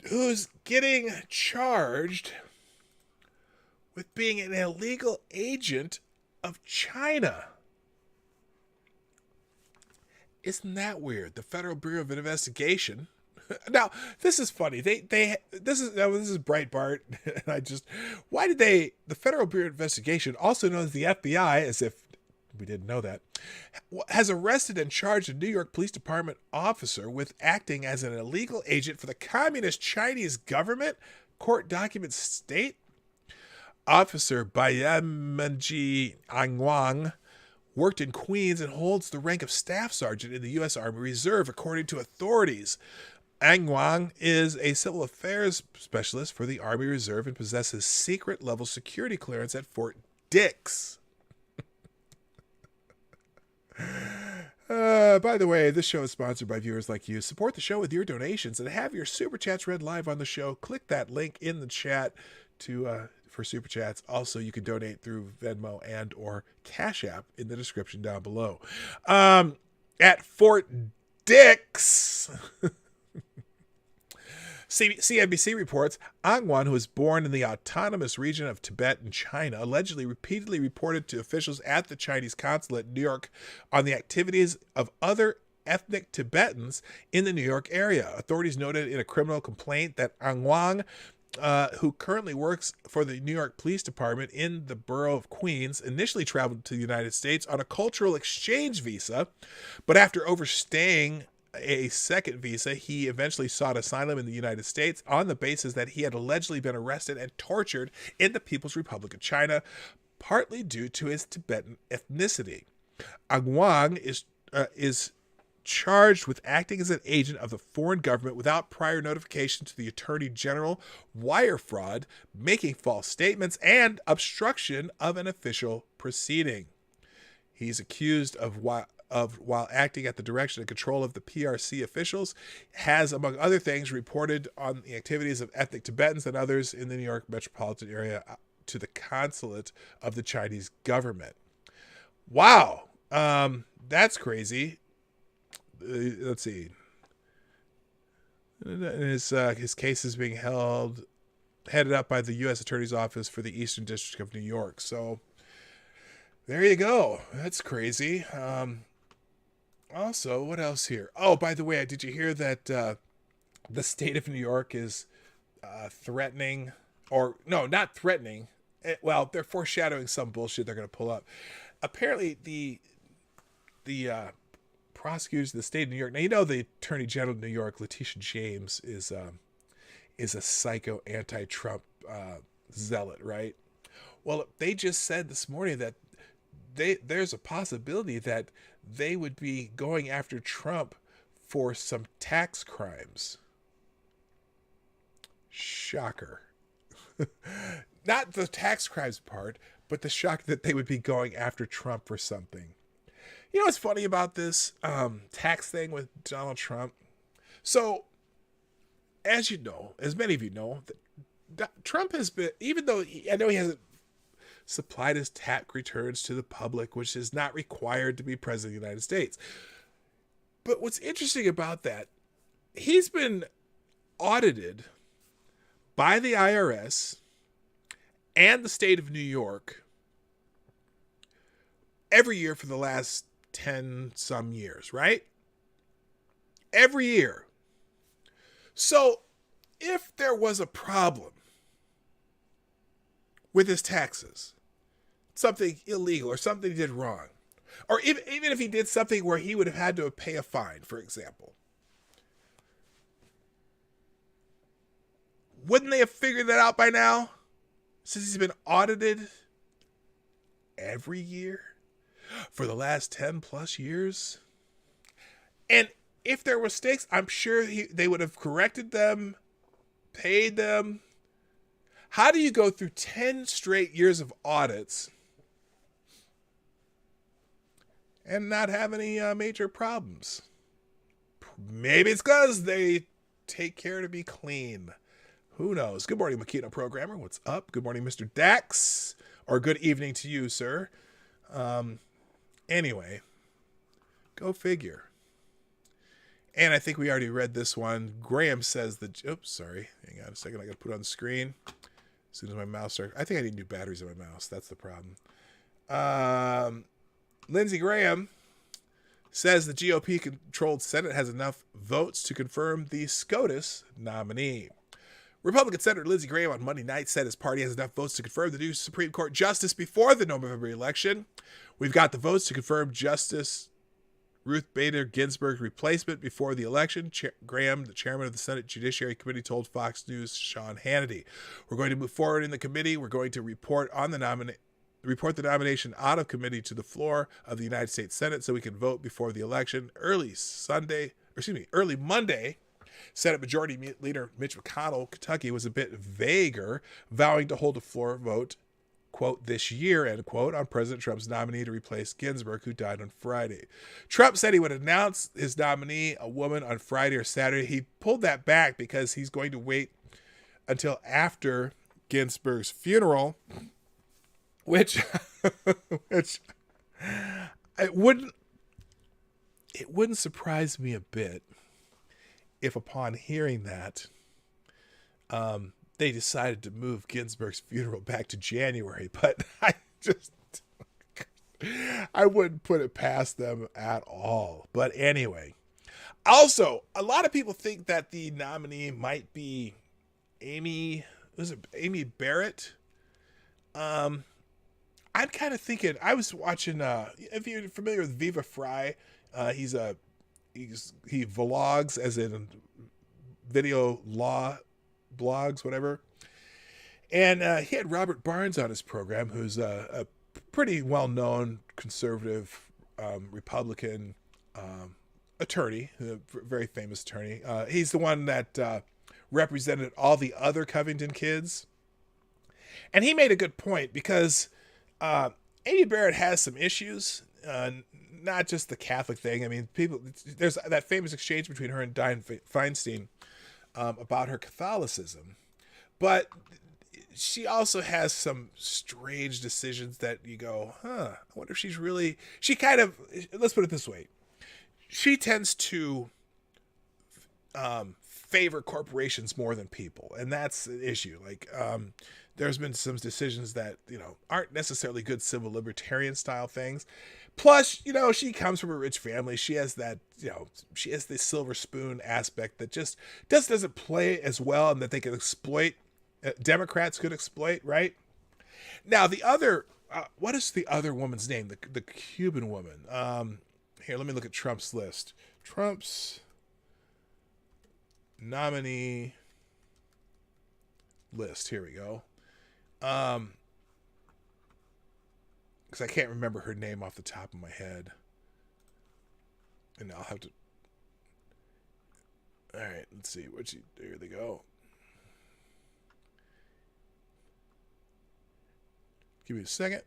who's getting charged with being an illegal agent of China. Isn't that weird? The Federal Bureau of Investigation. Now, this is funny. This is Breitbart, and the Federal Bureau of Investigation, also known as the FBI, as if we didn't know that, has arrested and charged a New York Police Department officer with acting as an illegal agent for the Communist Chinese government, court documents state. Officer Bayamenji Angwang worked in Queens and holds the rank of staff sergeant in the U.S. Army Reserve, according to authorities. Angwang is a civil affairs specialist for the Army Reserve and possesses secret-level security clearance at Fort Dix. By the way, this show is sponsored by viewers like you. Support the show with your donations and have your super chats read live on the show. Click that link in the chat for super chats. Also, you can donate through Venmo and or Cashapp in the description down below. At Fort Dix. CNBC reports Angwan, who was born in the autonomous region of Tibet in China, allegedly repeatedly reported to officials at the Chinese consulate in New York on the activities of other ethnic Tibetans in the New York area. Authorities noted in a criminal complaint that Angwan, who currently works for the New York Police Department in the borough of Queens, initially traveled to the United States on a cultural exchange visa, but after overstaying a second visa, he eventually sought asylum in the United States on the basis that he had allegedly been arrested and tortured in the People's Republic of China, partly due to his Tibetan ethnicity. Angwang is charged with acting as an agent of the foreign government without prior notification to the Attorney General, wire fraud, making false statements, and obstruction of an official proceeding. He's accused of while acting at the direction and control of the PRC officials, has, among other things, reported on the activities of ethnic Tibetans and others in the New York metropolitan area to the consulate of the Chinese government. Wow. That's crazy. Let's see. His case is being headed up by the U.S. Attorney's Office for the Eastern District of New York. So there you go. That's crazy. Also, what else here? Oh, by the way, did you hear that the state of New York is threatening, or no, not threatening. Well, they're foreshadowing some bullshit they're going to pull up. Apparently, the prosecutors of the state of New York. Now, you know the Attorney General of New York, Letitia James, is a psycho anti-Trump zealot, right? Well, they just said this morning that there's a possibility that they would be going after Trump for some tax crimes. Shocker. Not the tax crimes part, but the shock that they would be going after Trump for something. You know what's funny about this tax thing with Donald Trump? So, as you know, as many of you know, Trump has been, even though I know he hasn't supplied his tax returns to the public, which is not required to be president of the United States. But what's interesting about that, he's been audited by the IRS and the state of New York every year for the last 10 some years, right? Every year. So if there was a problem with his taxes, something illegal or something he did wrong, or even if he did something where he would have had to pay a fine, for example, wouldn't they have figured that out by now? since he's been audited every year for the last 10 plus years. And if there were mistakes, I'm sure they would have corrected them, paid them. How do you go through 10 straight years of audits and not have any major problems? Maybe it's because they take care to be clean. Who knows? Good morning, Makita Programmer. What's up? Good morning, Mr. Dax. Or good evening to you, sir. Anyway, go figure. And I think we already read this one. Graham says that... Oops, sorry. Hang on a second. I got to put it on the screen. As soon as my mouse starts... I think I need new batteries in my mouse. That's the problem. Lindsey Graham says the GOP-controlled Senate has enough votes to confirm the SCOTUS nominee. Republican Senator Lindsey Graham on Monday night said his party has enough votes to confirm the new Supreme Court justice before the November election. We've got the votes to confirm Justice Ruth Bader Ginsburg's replacement before the election. Graham, the chairman of the Senate Judiciary Committee, told Fox News' Sean Hannity, "We're going to move forward in the committee. We're going to report the nomination out of committee to the floor of the United States Senate so we can vote before the election." Early Monday, Senate Majority Leader Mitch McConnell, Kentucky, was a bit vaguer, vowing to hold a floor vote, quote, this year, end quote, on President Trump's nominee to replace Ginsburg, who died on Friday. Trump said he would announce his nominee, a woman, on Friday or Saturday. He pulled that back because he's going to wait until after Ginsburg's funeral, which it wouldn't surprise me a bit if upon hearing that, they decided to move Ginsburg's funeral back to January. But I wouldn't put it past them at all. But anyway, also, a lot of people think that the nominee might be Amy Barrett? I'm kind of thinking, I was watching, if you're familiar with Viva Fry, he vlogs, as in video law blogs, whatever. And he had Robert Barnes on his program, who's a pretty well-known conservative Republican attorney, a very famous attorney. He's the one that represented all the other Covington kids. And he made a good point because Amy Barrett has some issues, not just the Catholic thing. I mean, there's that famous exchange between her and Dianne Feinstein about her Catholicism. But she also has some strange decisions that you go, I wonder if she's really... let's put it this way. She tends to favor corporations more than people, and that's an issue. Like, there's been some decisions that, aren't necessarily good civil libertarian style things. Plus, she comes from a rich family. She has that, she has this silver spoon aspect that just doesn't play as well, and that they can exploit. Democrats could exploit, right? Now, the other, what is the other woman's name? The Cuban woman. Here, let me look at Trump's list. Trump's nominee list. Here we go. Because I can't remember her name off the top of my head. And I'll have to... All right, let's see. Here they go. Give me a second.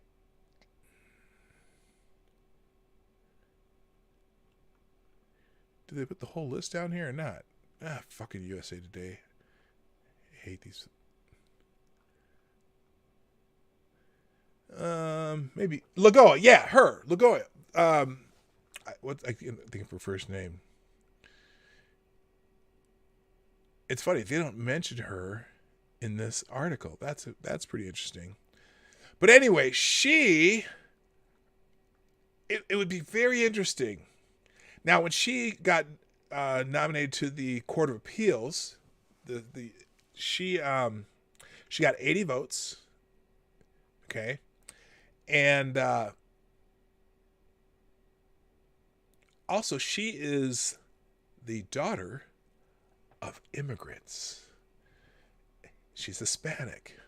Did they put the whole list down here or not? Fucking USA Today. I hate these. Maybe Lagoa. Yeah, her. Lagoa. I think of her first name. It's funny, they don't mention her in this article. That's pretty interesting. But anyway, it would be very interesting. Now, when she got nominated to the Court of Appeals, she got 80 votes. Okay. And also, she is the daughter of immigrants. She's Hispanic.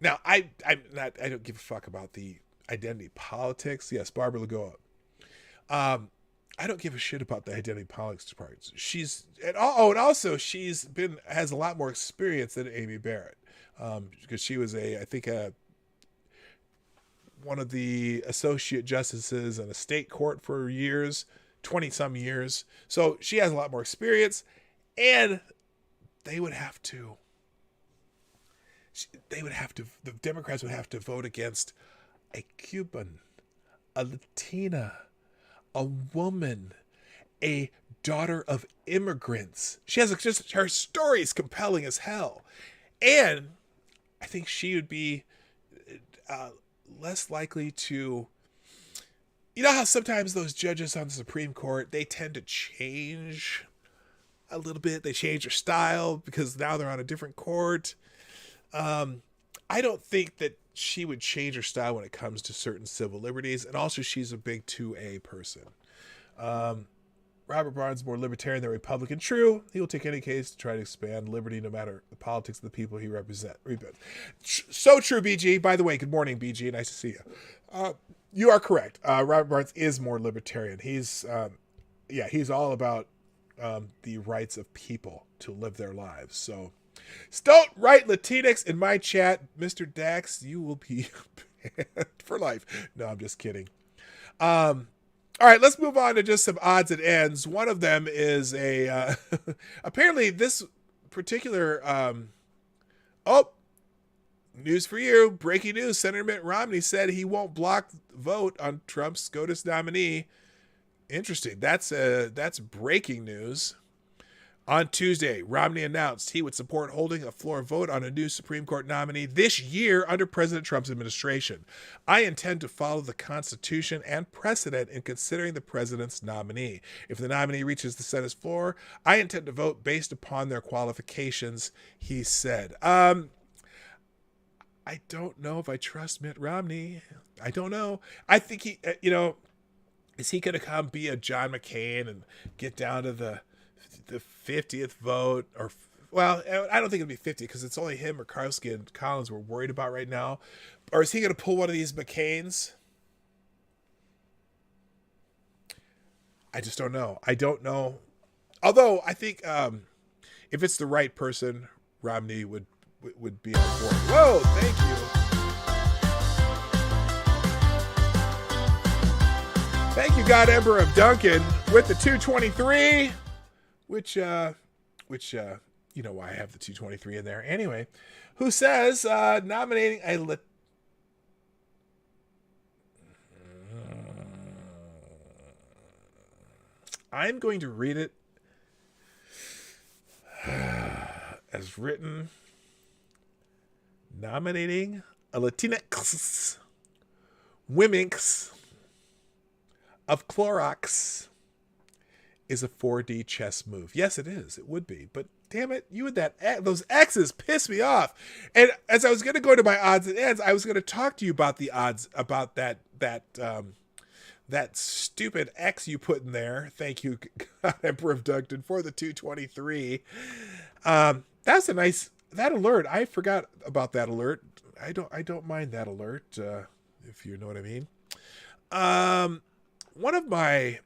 Now, I don't give a fuck about the identity politics. Yes, Barbara Lagoa. I don't give a shit about the identity politics part. And also has a lot more experience than Amy Barrett, because she was one of the associate justices in a state court for years, 20 some years. So she has a lot more experience, and they would have to. The Democrats would have to vote against a Cuban, a Latina, a woman, a daughter of immigrants. She has just her story is compelling as hell, and I think she would be less likely to. You know how sometimes those judges on the Supreme Court, they tend to change a little bit. They change their style because now they're on a different court. I don't think that she would change her style when it comes to certain civil liberties, and also she's a big 2A person. Robert Barnes more libertarian than Republican. True, he will take any case to try to expand liberty, no matter the politics of the people he represents. So true, BG. By the way, good morning, BG. Nice to see you. You are correct. Robert Barnes is more libertarian. He's all about the rights of people to live their lives. So, don't write Latinx in my chat, Mr. Dax. You will be banned for life. No, I'm just kidding. All right, let's move on to just some odds and ends. One of them is apparently this particular news for you. Breaking news. Senator Mitt Romney said he won't block vote on Trump's SCOTUS nominee. Interesting. That's breaking news. On Tuesday, Romney announced he would support holding a floor vote on a new Supreme Court nominee this year under President Trump's administration. I intend to follow the Constitution and precedent in considering the president's nominee. If the nominee reaches the Senate's floor, I intend to vote based upon their qualifications, he said. I don't know if I trust Mitt Romney. I don't know. I think he, is he going to come be a John McCain and get down to the 50th vote? Or, well, I don't think it'll be 50 because it's only him or Karski and Collins we're worried about right now. Or is he going to pull one of these McCains? I just don't know. I don't know. Although I think if it's the right person, Romney would be on board. Whoa, thank you. Thank you, God Emperor of Duncan, with the 223, which you know why I have the 223 in there. Anyway, who says nominating a I'm going to read it as written. Nominating a Latinx Womenx of Clorox is a 4D chess move. Yes, it is. It would be. But damn it, you and those X's piss me off. And as I was going to go to my odds and ends, I was going to talk to you about the odds, about that stupid X you put in there. Thank you, God Emperor of Duncan, for the 223. That's a nice... That alert, I forgot about that alert. I don't mind that alert, if you know what I mean. One of my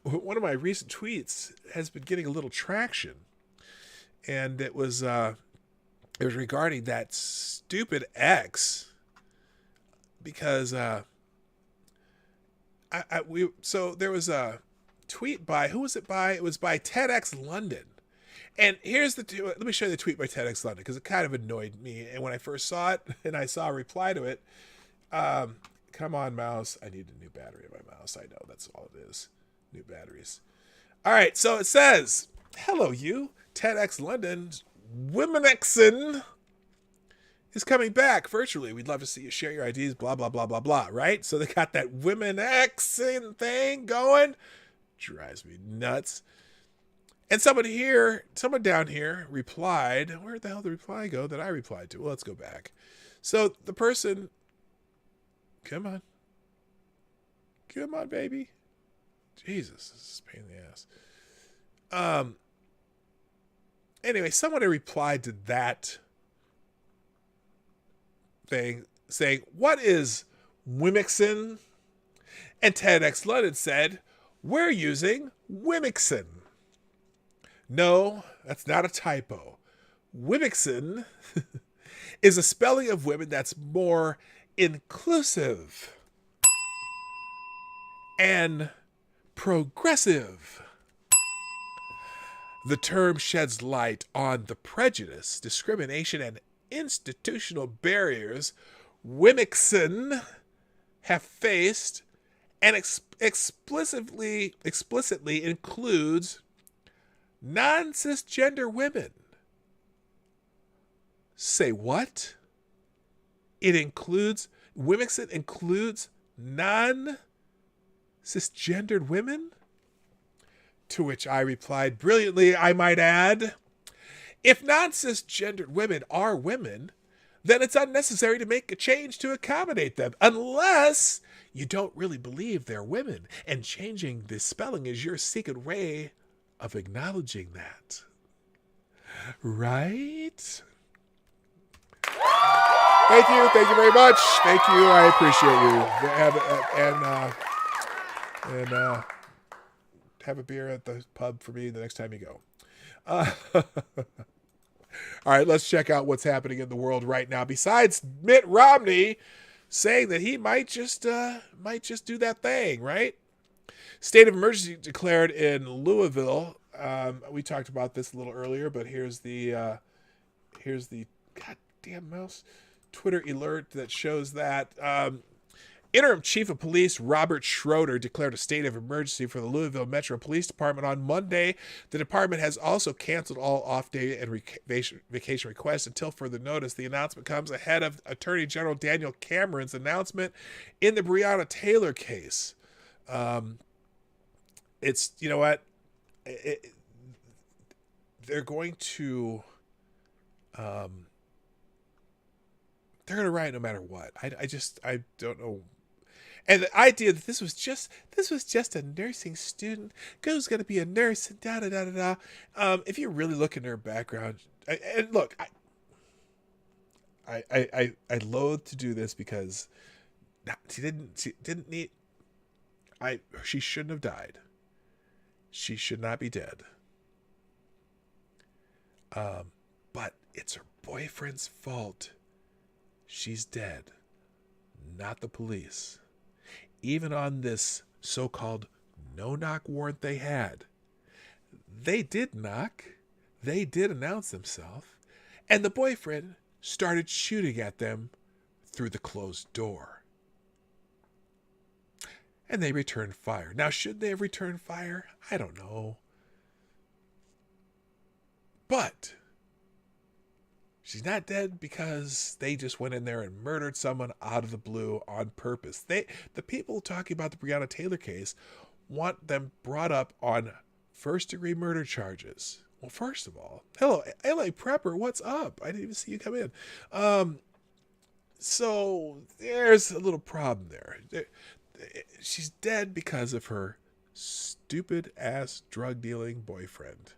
recent tweets has been getting a little traction, and it was regarding that stupid X, because so there was a tweet by, who was it by? It was by TEDx London. And here's let me show you the tweet by TEDx London, because it kind of annoyed me. And when I first saw it and I saw a reply to it, come on, mouse. I need a new battery in my mouse. I know, that's all it is. New batteries. All right, so it says, hello, you. TEDx London's Womenexin is coming back virtually. We'd love to see you share your ideas, blah, blah, blah, blah, blah, right? So they got that Womenexin thing going. Drives me nuts. And someone down here replied, where the hell did the reply go that I replied to? Well, let's go back. So the person, come on, baby. Jesus, this is a pain in the ass. Anyway, someone had replied to that thing saying, "What is Wimixin?" And TEDx London said, "We're using Wimixin." No, that's not a typo. Wimixin is a spelling of women that's more inclusive and progressive. The term sheds light on the prejudice, discrimination, and institutional barriers Wimixin have faced, and explicitly includes non-cisgender women. Say what? Wimixin includes non-cisgendered women? To which I replied brilliantly, I might add, if non-cisgendered women are women, then it's unnecessary to make a change to accommodate them, unless you don't really believe they're women, and changing the spelling is your secret way of acknowledging that. Right? Thank you very much. Thank you, I appreciate you. And have a beer at the pub for me the next time you go. All right, let's check out what's happening in the world right now. Besides Mitt Romney saying that he might just do that thing, right? State of emergency declared in Louisville. We talked about this a little earlier, but here's the goddamn mouse Twitter alert that shows that. Interim Chief of Police Robert Schroeder declared a state of emergency for the Louisville Metro Police Department on Monday. The department has also canceled all off-day and vacation requests until further notice. The announcement comes ahead of Attorney General Daniel Cameron's announcement in the Breonna Taylor case. It's, you know what? They're going to... they're going to riot no matter what. I don't know. And the idea that this was just a nursing student who's going to be a nurse and da da da da da. If you really look into her background, and look, I loathe to do this because she didn't need. She shouldn't have died. She should not be dead. But it's her boyfriend's fault. She's dead, not the police. Even on this so-called no-knock warrant they had, they did knock, they did announce themselves, and the boyfriend started shooting at them through the closed door. And they returned fire. Now, should they have returned fire? I don't know. But she's not dead because they just went in there and murdered someone out of the blue on purpose. The people talking about the Breonna Taylor case want them brought up on first-degree murder charges. Well, first of all, hello, LA Prepper, what's up? I didn't even see you come in. So there's a little problem there. She's dead because of her stupid-ass drug-dealing boyfriend.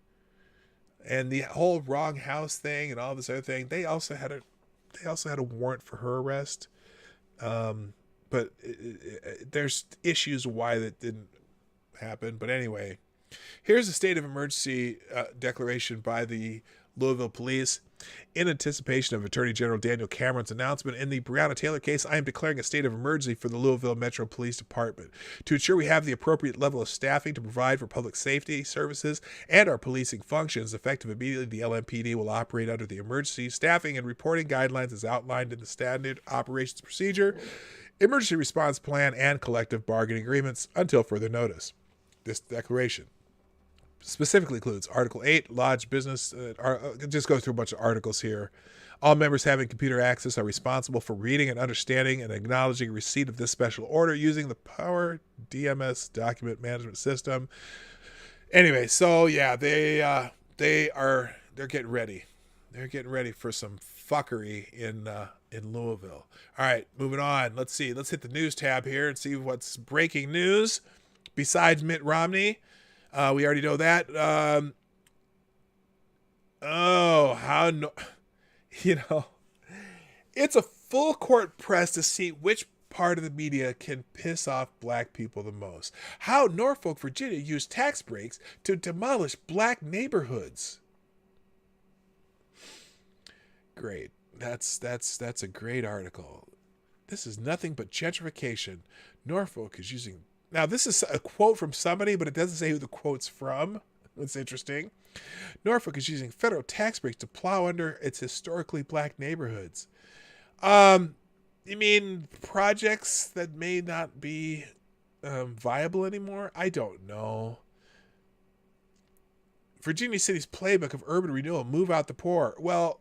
And the whole wrong house thing and all this other thing, they also had a warrant for her arrest. But there's issues why that didn't happen. But anyway, here's a state of emergency declaration by the Louisville police. In anticipation of Attorney General Daniel Cameron's announcement in the Breonna Taylor case, I am declaring a state of emergency for the Louisville Metro Police Department to ensure we have the appropriate level of staffing to provide for public safety services and our policing functions. Effective immediately, the LMPD will operate under the emergency staffing and reporting guidelines as outlined in the standard operations procedure, emergency response plan, and collective bargaining agreements until further notice. This declaration specifically includes Article 8, Lodge Business. It just goes through a bunch of articles here. All members having computer access are responsible for reading and understanding and acknowledging receipt of this special order using the Power DMS document management system. Anyway, so yeah, they're getting ready. They're getting ready for some fuckery in Louisville. All right, moving on. Let's see. Let's hit the news tab here and see what's breaking news besides Mitt Romney. We already know that. It's a full court press to see which part of the media can piss off black people the most. How Norfolk, Virginia used tax breaks to demolish black neighborhoods. Great. That's a great article. This is nothing but gentrification. Norfolk is using... Now, this is a quote from somebody, but it doesn't say who the quote's from. It's interesting. Norfolk is using federal tax breaks to plow under its historically black neighborhoods. You mean projects that may not be viable anymore? I don't know. Virginia City's playbook of urban renewal: move out the poor. Well,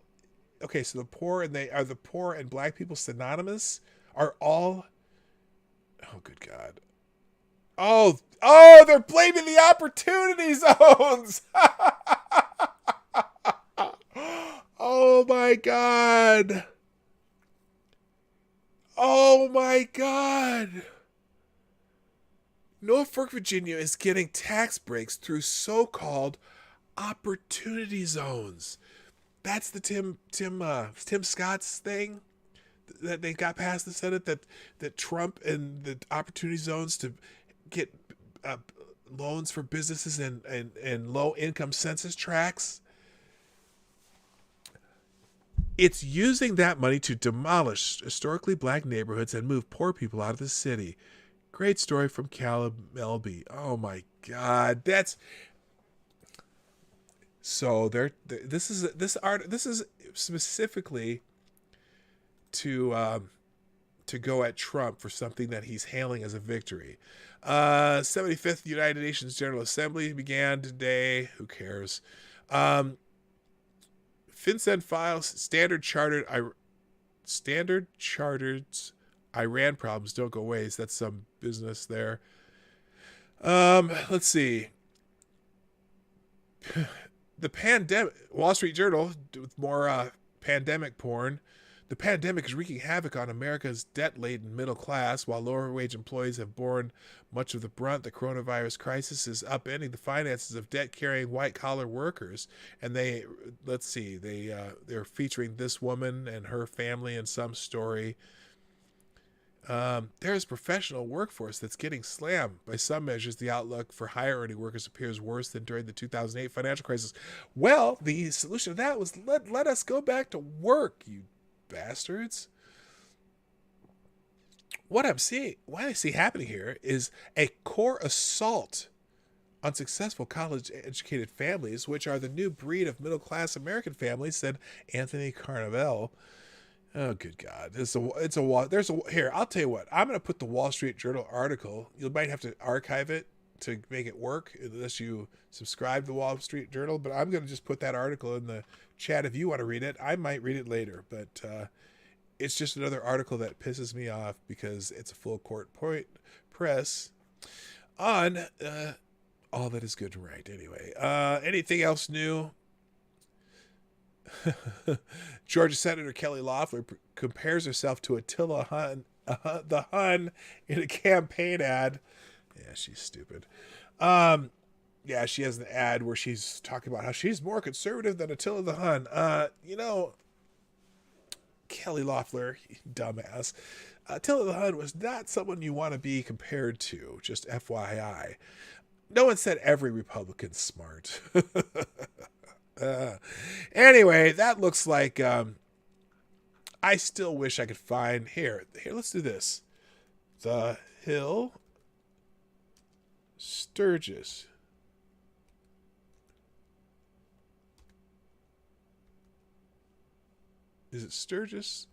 okay, so the poor and black people synonymous? Are all... Oh, good God. Oh, they're blaming the opportunity zones. Oh my God. Oh my God. Norfolk, Virginia is getting tax breaks through so-called opportunity zones. That's the Tim Scott's thing that they got past the Senate, that Trump and the opportunity zones to get loans for businesses and low income census tracts. It's using that money to demolish historically black neighborhoods and move poor people out of the city. Great story from Caleb Melby. Oh my God, that's... So this is specifically to go at Trump for something that he's hailing as a victory. 75th United Nations General Assembly began today. Who cares? FinCEN files Standard Chartered's Iran problems don't go away. So that's some business there. Let's see. The pandemic, Wall Street Journal, with more pandemic porn. The pandemic is wreaking havoc on America's debt-laden middle class. While lower-wage employees have borne much of the brunt, the coronavirus crisis is upending the finances of debt-carrying white-collar workers. And they're featuring this woman and her family in some story. There's a professional workforce that's getting slammed. By some measures, the outlook for higher-earning workers appears worse than during the 2008 financial crisis. Well, the solution to that was let us go back to work, you bastards. What I see happening here is a core assault on successful college-educated families, which are the new breed of middle-class American families, said Anthony Carnevale. Oh, good God. Here, I'll tell you what. I'm going to put the Wall Street Journal article. You might have to archive it to make it work unless you subscribe to the Wall Street Journal, but I'm going to just put that article in the chat if you want to read it. I might read it later, but it's just another article that pisses me off because it's a full court press on all that is good and right. Anyway, anything else new? Georgia Senator Kelly Loeffler compares herself to Attila the Hun in a campaign ad. Yeah, she's stupid. Yeah, she has an ad where she's talking about how she's more conservative than Attila the Hun. Kelly Loeffler, dumbass. Attila the Hun was not someone you want to be compared to, just FYI. No one said every Republican's smart. Anyway, that looks like I still wish I could find here, let's do this. The Hill Sturgis. Is it Sturgis?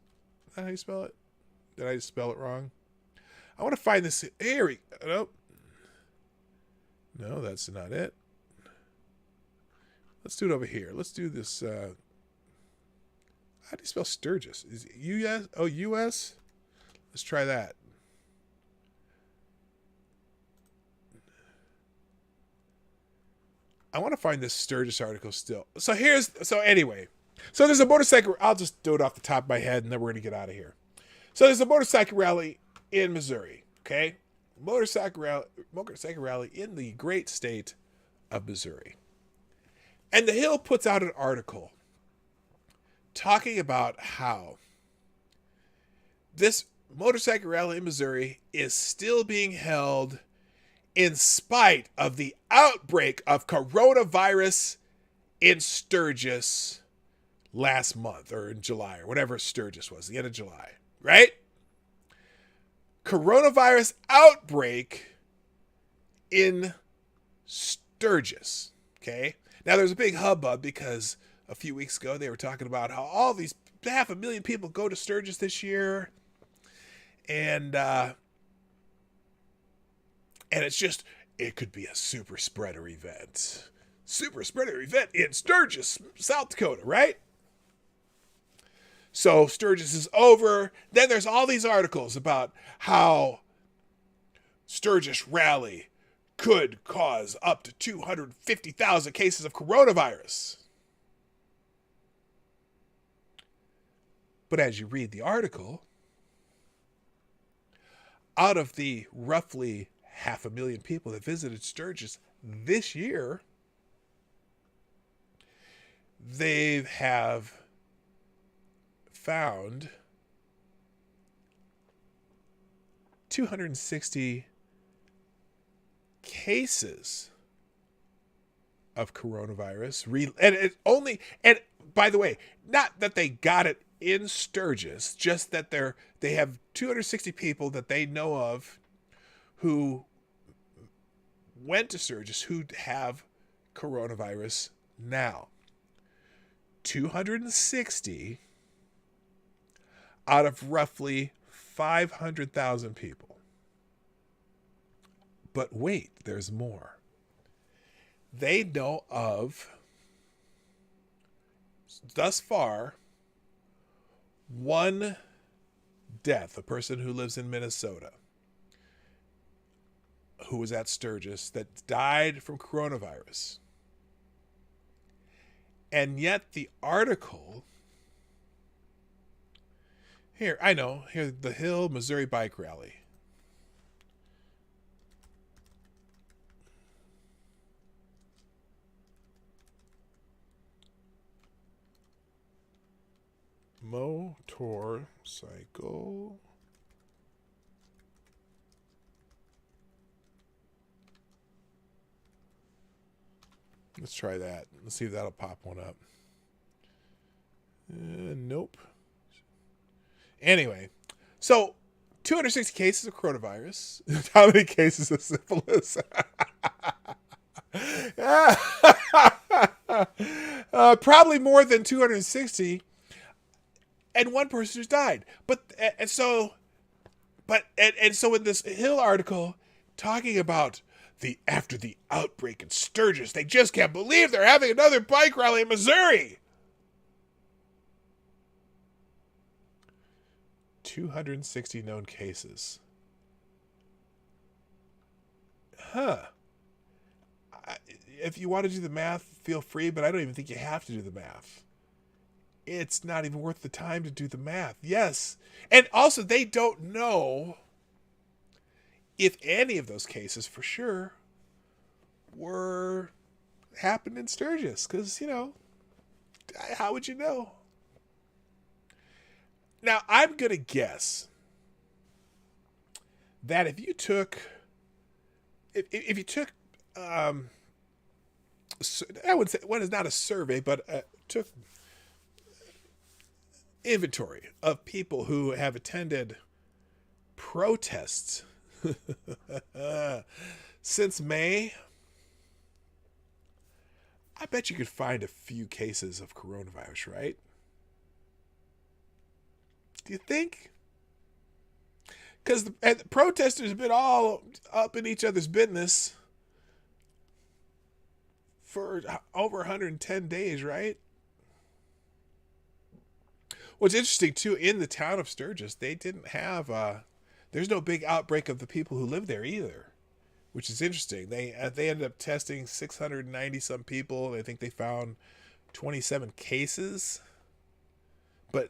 Is that how you spell it? Did I spell it wrong? I want to find this. Here we go. Nope. No, that's not it. Let's do it over here. Let's do this. How do you spell Sturgis? Is it U.S.? Oh, U.S.? Let's try that. I want to find this Sturgis article still. So anyway. So there's a motorcycle. I'll just do it off the top of my head and then we're going to get out of here. So there's a motorcycle rally in Missouri. Okay. Motorcycle rally in the great state of Missouri. And The Hill puts out an article talking about how this motorcycle rally in Missouri is still being held in spite of the outbreak of coronavirus in Sturgis last month, or in July, or whatever Sturgis was, the end of July, right? Coronavirus outbreak in Sturgis, okay? Now, there's a big hubbub because a few weeks ago they were talking about how all these 500,000 people go to Sturgis this year, and it's just, it could be a super spreader event. Super spreader event in Sturgis, South Dakota, right? So Sturgis is over. Then there's all these articles about how Sturgis rally could cause up to 250,000 cases of coronavirus. But as you read the article, out of the roughly 500,000 people that visited Sturgis this year, they have found 260 cases of coronavirus. And by the way, not that they got it in Sturgis, just that they have 260 people that they know of who went to Sturgis who have coronavirus now. 260 out of roughly 500,000 people. But wait, there's more. They know of, thus far, one death, a person who lives in Minnesota, who was at Sturgis, that died from coronavirus. And yet the article, here, the Hill, Missouri Bike Rally. Motorcycle. Let's try that. Let's see if that'll pop one up. Nope. Anyway, so 260 cases of coronavirus. How many cases of syphilis? Probably more than 260. And one person who's died. So in this Hill article talking about after the outbreak in Sturgis, they just can't believe they're having another bike rally in Missouri. 260 known cases. If you want to do the math, feel free, but I don't even think you have to do the math. It's not even worth the time to do the math. Yes. And also, they don't know if any of those cases for sure happened in Sturgis. Because, how would you know? Now, I'm going to guess that if you took, I would say, what is not a survey, but took inventory of people who have attended protests since May, I bet you could find a few cases of coronavirus, right? Do you think? Because the protesters have been all up in each other's business for over 110 days, right? What's interesting, too, in the town of Sturgis, they didn't have, there's no big outbreak of the people who live there either, which is interesting. They ended up testing 690-some people. I think they found 27 cases, but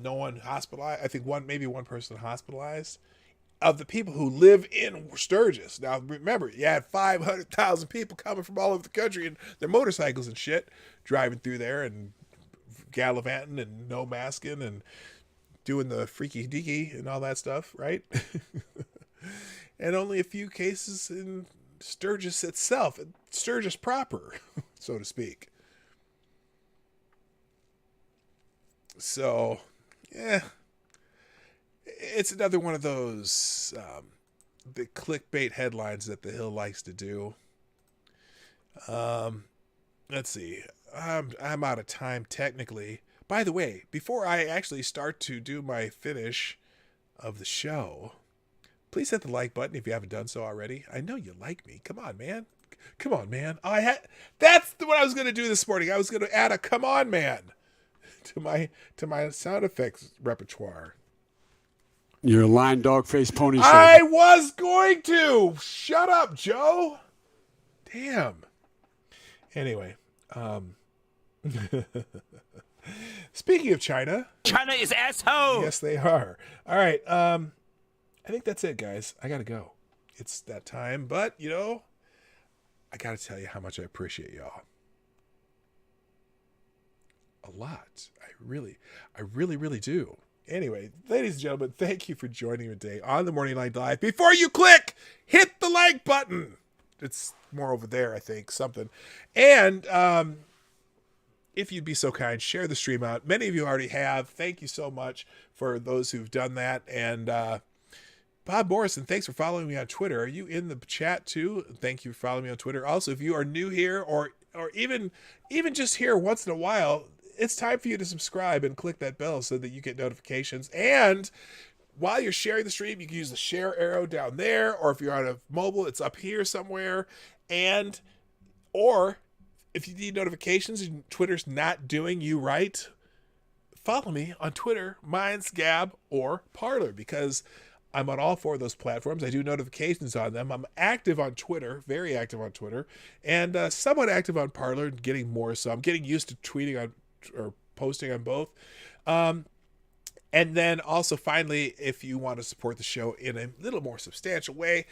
no one hospitalized. I think maybe one person hospitalized of the people who live in Sturgis. Now, remember, you had 500,000 people coming from all over the country and their motorcycles and shit driving through there and gallivanting and no masking and doing the freaky deaky and all that stuff, right? And only a few cases in Sturgis itself, Sturgis proper, so to speak. So, yeah, it's another one of those the clickbait headlines that the Hill likes to do. Let's see. I'm out of time technically. By the way, before I actually start to do my finish of the show, please hit the like button if you haven't done so already. I know you like me. Come on, man. Come on, man. That's what I was going to do this morning. I was going to add a "come on, man" to my sound effects repertoire. You're a lying dog face pony show. I was going to. Shut up, Joe. Damn. Anyway, speaking of China. China is asshole. Yes, they are. All right. I think that's it, guys. I got to go. It's that time. But, I got to tell you how much I appreciate y'all. A lot. I really, really do. Anyway, ladies and gentlemen, thank you for joining me today on the Morning Light Live. Before you click, hit the like button. It's more over there, I think, something. And if you'd be so kind, share the stream out. Many of you already have. Thank you so much for those who've done that. And Bob Morrison, thanks for following me on Twitter. Are you in the chat too? Thank you for following me on Twitter. Also, if you are new here or even just here once in a while, it's time for you to subscribe and click that bell so that you get notifications. And while you're sharing the stream, you can use the share arrow down there, or if you're on a mobile, it's up here somewhere. Or if you need notifications and Twitter's not doing you right, follow me on Twitter, Minds, Gab, or Parler, because I'm on all four of those platforms. I do notifications on them. I'm active on Twitter, very active on Twitter, and somewhat active on Parler, and getting more. So I'm getting used to tweeting on or posting on both. And then also, finally, if you want to support the show in a little more substantial way,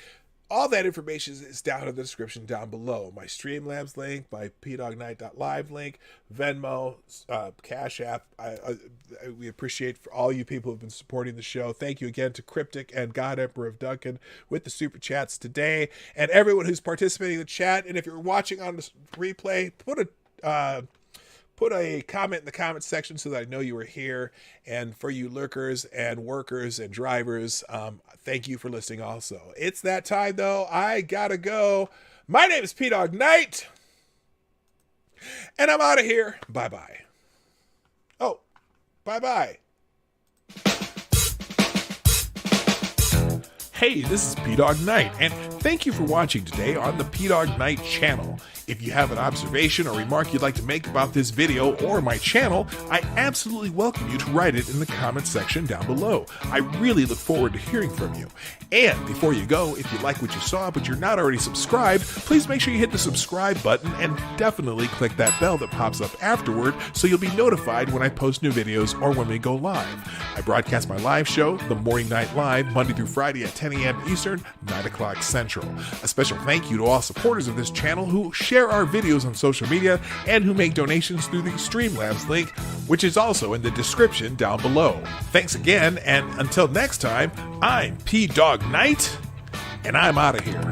all that information is down in the description down below. My Streamlabs link, my PDawgKnight.live link, Venmo, Cashapp. We appreciate for all you people who have been supporting the show. Thank you again to Cryptic and God Emperor of Duncan with the super chats today, and everyone who's participating in the chat. And if you're watching on the replay, put a comment in the comment section so that I know you were here. And for you lurkers and workers and drivers, thank you for listening also. It's that time, though. I gotta go. My name is Dawg Knight, and I'm out of here. Bye-bye. Oh, bye-bye. Hey, this is Dawg Knight, and thank you for watching today on the Dawg Knight channel. If you have an observation or remark you'd like to make about this video or my channel, I absolutely welcome you to write it in the comment section down below. I really look forward to hearing from you. And before you go, if you like what you saw but you're not already subscribed, please make sure you hit the subscribe button and definitely click that bell that pops up afterward so you'll be notified when I post new videos or when we go live. I broadcast my live show, The Morning Night Live, Monday through Friday at 10 a.m. Eastern, 9 o'clock Central. A special thank you to all supporters of this channel who share our videos on social media and who make donations through the Streamlabs link, which is also in the description down below. Thanks again, and until next time, I'm Dawg Knight, and I'm out of here.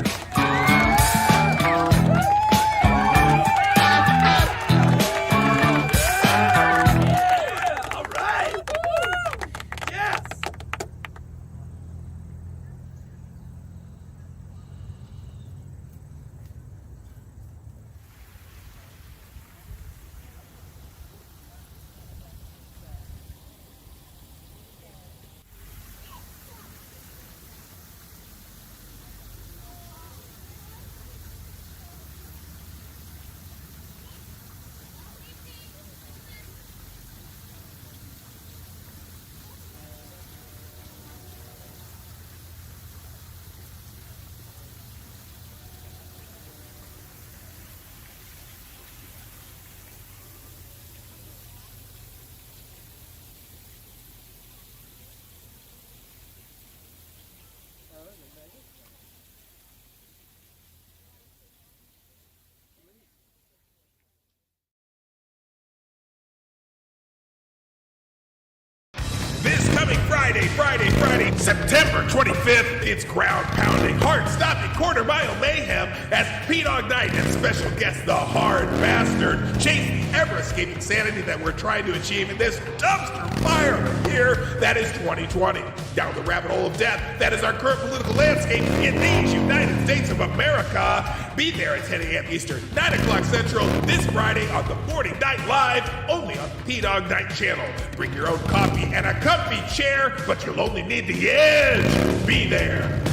Friday, September 25th. It's ground-pounding, heart-stopping, quarter-mile mayhem as PDawgKnight and special guest, the Hard Bastard, chase the ever-escaping sanity that we're trying to achieve in this dumpster fire of a year that is 2020. Down the rabbit hole of death that is our current political landscape in these United States of America. Be there at 10 a.m. Eastern, 9 o'clock Central, this Friday on the Morning Night Live, only on the PDawgKnight Channel. Bring your own coffee and a comfy chair, but you'll only need the edge. Be there.